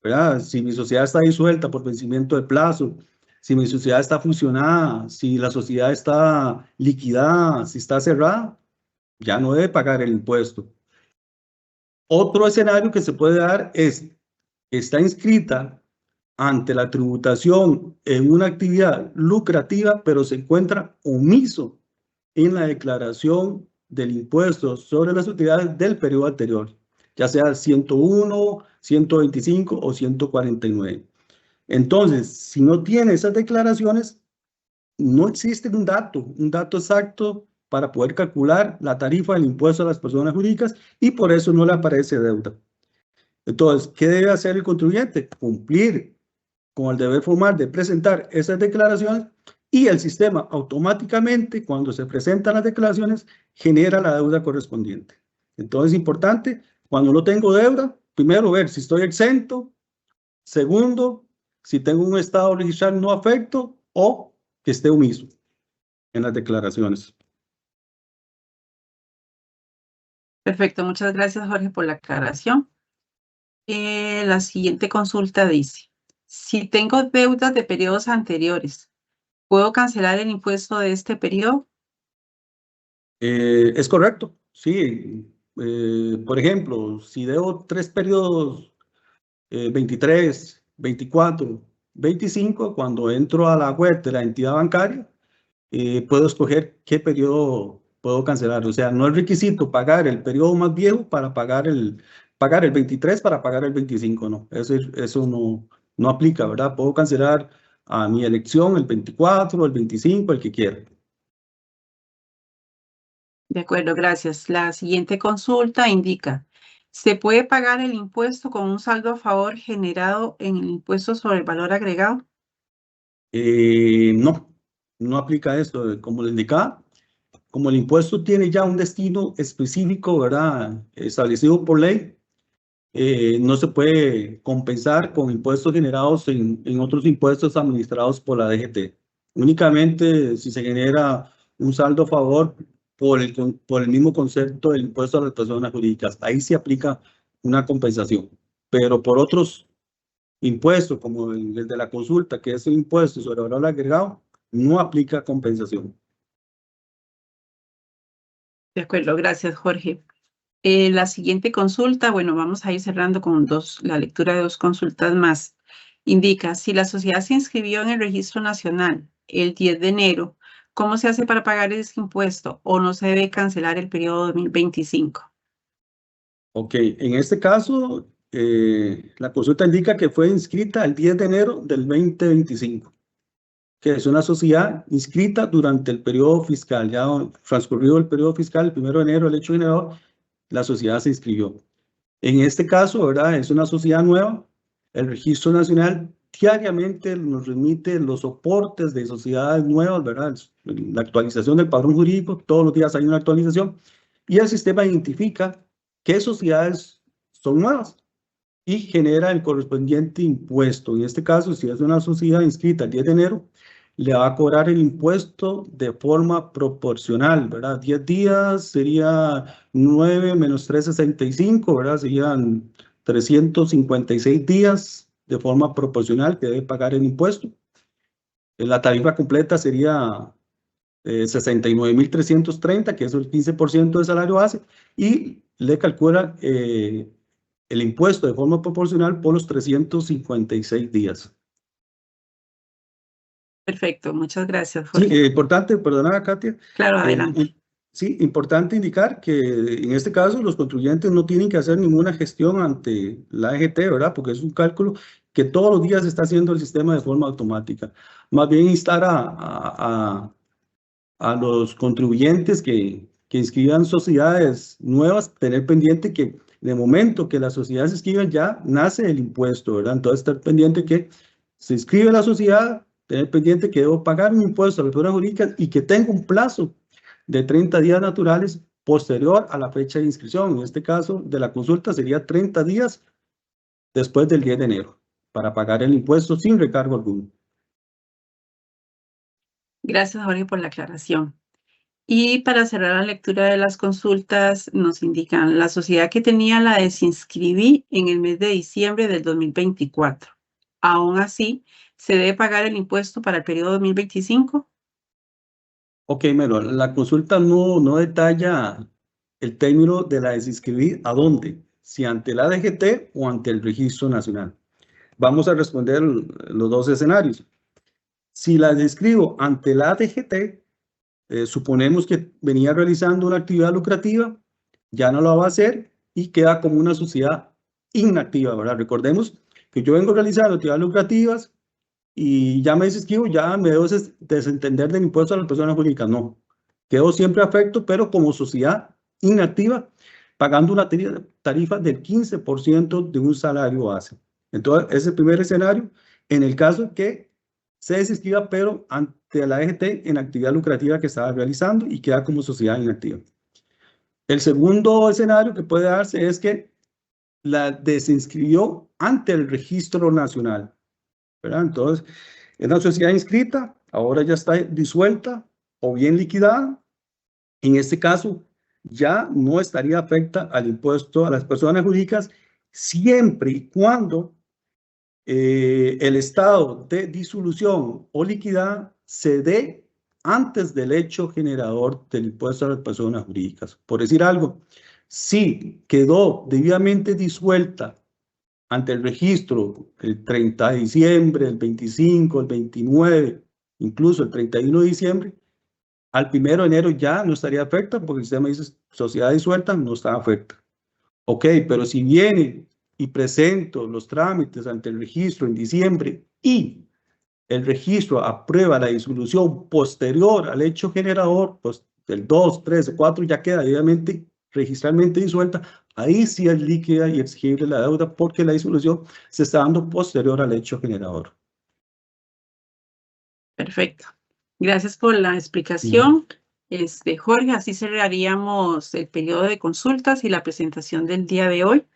¿verdad? Si mi sociedad está disuelta por vencimiento de plazo, si mi sociedad está fusionada, si la sociedad está liquidada, si está cerrada, ya no debe pagar el impuesto. Otro escenario que se puede dar es que está inscrita ante la tributación en una actividad lucrativa, pero se encuentra omiso en la declaración del impuesto sobre las utilidades del periodo anterior, ya sea 101, 125 o 149. Entonces, si no tiene esas declaraciones, no existe un dato exacto para poder calcular la tarifa del impuesto a las personas jurídicas y por eso no le aparece deuda. Entonces, ¿qué debe hacer el contribuyente? Cumplir con el deber formal de presentar esas declaraciones y el sistema automáticamente, cuando se presentan las declaraciones, genera la deuda correspondiente. Entonces, es importante, cuando no tengo deuda, primero ver si estoy exento, segundo, si tengo un estado registral no afecto o que esté omiso en las declaraciones. Perfecto, muchas gracias, Jorge, por la aclaración. La siguiente consulta dice, si tengo deudas de periodos anteriores, ¿puedo cancelar el impuesto de este periodo? Es correcto, sí. Por ejemplo, si debo 3 periodos, 23, 24, 25, cuando entro a la web de la entidad bancaria, puedo escoger qué periodo puedo cancelar. O sea, no es requisito pagar el periodo más viejo para pagar el 23 para pagar el 25, no. Eso no aplica, ¿verdad? Puedo cancelar a mi elección el 24, el 25, el que quiera. De acuerdo, gracias. La siguiente consulta indica, ¿se puede pagar el impuesto con un saldo a favor generado en el impuesto sobre el valor agregado? No aplica esto. Como le indicaba, como el impuesto tiene ya un destino específico, ¿verdad? Establecido por ley, no se puede compensar con impuestos generados en otros impuestos administrados por la DGT. Únicamente si se genera un saldo a favor por el mismo concepto del impuesto a las personas jurídicas. Ahí se aplica una compensación. Pero por otros impuestos, como el de la consulta, que es un impuesto sobre valor agregado, no aplica compensación. De acuerdo, gracias, Jorge. La siguiente consulta, bueno, vamos a ir cerrando con la lectura de 2 consultas más. Indica, si la sociedad se inscribió en el Registro Nacional el 10 de enero, ¿cómo se hace para pagar ese impuesto o no se debe cancelar el periodo 2025? Ok, en este caso, la consulta indica que fue inscrita el 10 de enero del 2025, que es una sociedad inscrita durante el periodo fiscal. Ya transcurrido el periodo fiscal, el 1 de enero, el hecho generador, la sociedad se inscribió. En este caso, ¿verdad? Es una sociedad nueva. El Registro Nacional diariamente nos remite los soportes de sociedades nuevas, ¿verdad? La actualización del padrón jurídico, todos los días hay una actualización y el sistema identifica qué sociedades son nuevas. y genera el correspondiente impuesto. En este caso, si es una sociedad inscrita el 10 de enero, le va a cobrar el impuesto de forma proporcional, ¿verdad? 10 días sería 9 menos 365, ¿verdad? Serían 356 días de forma proporcional que debe pagar el impuesto. La tarifa completa sería 69.330, que es el 15% del salario base, y le calcula el impuesto de forma proporcional por los 356 días. Perfecto, muchas gracias, Sí, Jorge. importante, perdona, Katia. Claro, adelante. Sí, importante indicar que en este caso los contribuyentes no tienen que hacer ninguna gestión ante la AGT, ¿verdad? Porque es un cálculo que todos los días está haciendo el sistema de forma automática. Más bien instar a los contribuyentes que inscriban sociedades nuevas, tener pendiente que de momento que las sociedades se inscriban ya nace el impuesto, ¿verdad? Entonces estar pendiente que se inscribe la sociedad, tener pendiente que debo pagar un impuesto a la persona jurídica y que tenga un plazo de 30 días naturales posterior a la fecha de inscripción. En este caso de la consulta sería 30 días después del 10 de enero para pagar el impuesto sin recargo alguno. Gracias, Jorge, por la aclaración. Y para cerrar la lectura de las consultas, nos indican la sociedad que tenía la desinscribí en el mes de diciembre del 2024. Aún así, ¿se debe pagar el impuesto para el periodo 2025? Ok, Melo, la consulta no detalla el término de la desinscribir a dónde, si ante la DGT o ante el Registro Nacional. Vamos a responder los dos escenarios. Si la desinscribo ante la DGT, suponemos que venía realizando una actividad lucrativa, ya no la va a hacer y queda como una sociedad inactiva, ¿verdad? Recordemos que yo vengo realizando actividades lucrativas y ya me desinscribo, ya me debo desentender del impuesto a las personas jurídicas. No, quedo siempre afecto, pero como sociedad inactiva, pagando una tarifa del 15% de un salario base. Entonces, ese es el primer escenario, en el caso que se desinscriba, pero ante la EGT en actividad lucrativa que estaba realizando y queda como sociedad inactiva. El segundo escenario que puede darse es que la desinscribió ante el Registro Nacional, ¿verdad? Entonces, es una sociedad inscrita, ahora ya está disuelta o bien liquidada. En este caso, ya no estaría afecta al impuesto a las personas jurídicas siempre y cuando el estado de disolución o liquidad se dé antes del hecho generador del impuesto a las personas jurídicas. Por decir algo, si quedó debidamente disuelta ante el registro el 30 de diciembre, el 25, el 29, incluso el 31 de diciembre, al 1 de enero ya no estaría afecta porque el sistema dice sociedad disuelta no está afecta. Ok, pero si viene y presento los trámites ante el registro en diciembre y el registro aprueba la disolución posterior al hecho generador, pues del 2, 3, 4 ya queda debidamente registralmente disuelta, ahí sí es líquida y exigible la deuda porque la disolución se está dando posterior al hecho generador. Perfecto. Gracias por la explicación. Jorge, así cerraríamos el periodo de consultas y la presentación del día de hoy.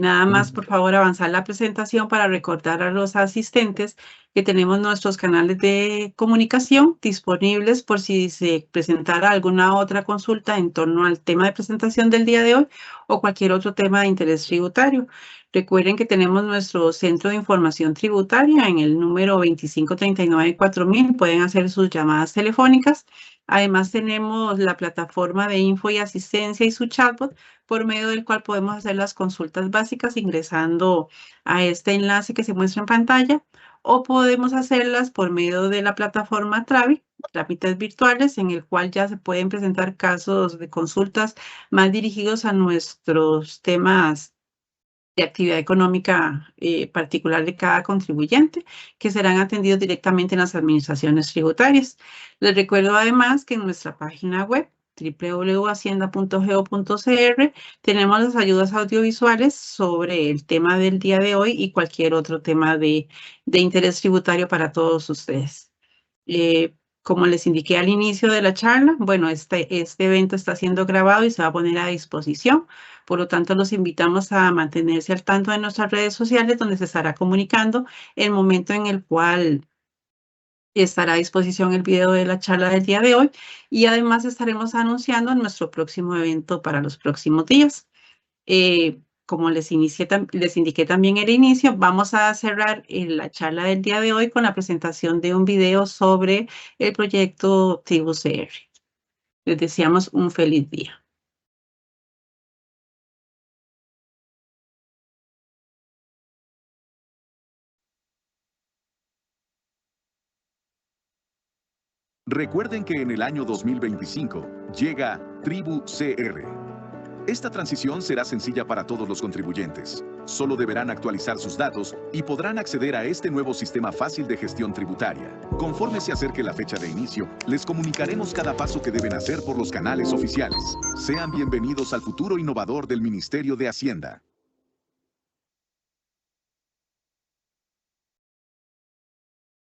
Nada más, por favor, avanzar la presentación para recordar a los asistentes que tenemos nuestros canales de comunicación disponibles por si se presentara alguna otra consulta en torno al tema de presentación del día de hoy o cualquier otro tema de interés tributario. Recuerden que tenemos nuestro centro de información tributaria en el número 2539-4000. Pueden hacer sus llamadas telefónicas. Además, tenemos la plataforma de info y asistencia y su chatbot, por medio del cual podemos hacer las consultas básicas ingresando a este enlace que se muestra en pantalla, o podemos hacerlas por medio de la plataforma Travi, trámites virtuales, en el cual ya se pueden presentar casos de consultas más dirigidos a nuestros temas de actividad económica particular de cada contribuyente, que serán atendidos directamente en las administraciones tributarias. Les recuerdo además que en nuestra página web www.hacienda.go.cr tenemos las ayudas audiovisuales sobre el tema del día de hoy y cualquier otro tema de interés tributario para todos ustedes. Como les indiqué al inicio de la charla, bueno, este evento está siendo grabado y se va a poner a disposición. Por lo tanto, los invitamos a mantenerse al tanto de nuestras redes sociales, donde se estará comunicando el momento en el cual estará a disposición el video de la charla del día de hoy. Y además estaremos anunciando nuestro próximo evento para los próximos días. Como les indiqué también al inicio, vamos a cerrar la charla del día de hoy con la presentación de un video sobre el proyecto TribuCR. Les deseamos un feliz día. Recuerden que en el año 2025 llega TribuCR. Esta transición será sencilla para todos los contribuyentes. Solo deberán actualizar sus datos y podrán acceder a este nuevo sistema fácil de gestión tributaria. Conforme se acerque la fecha de inicio, les comunicaremos cada paso que deben hacer por los canales oficiales. Sean bienvenidos al futuro innovador del Ministerio de Hacienda.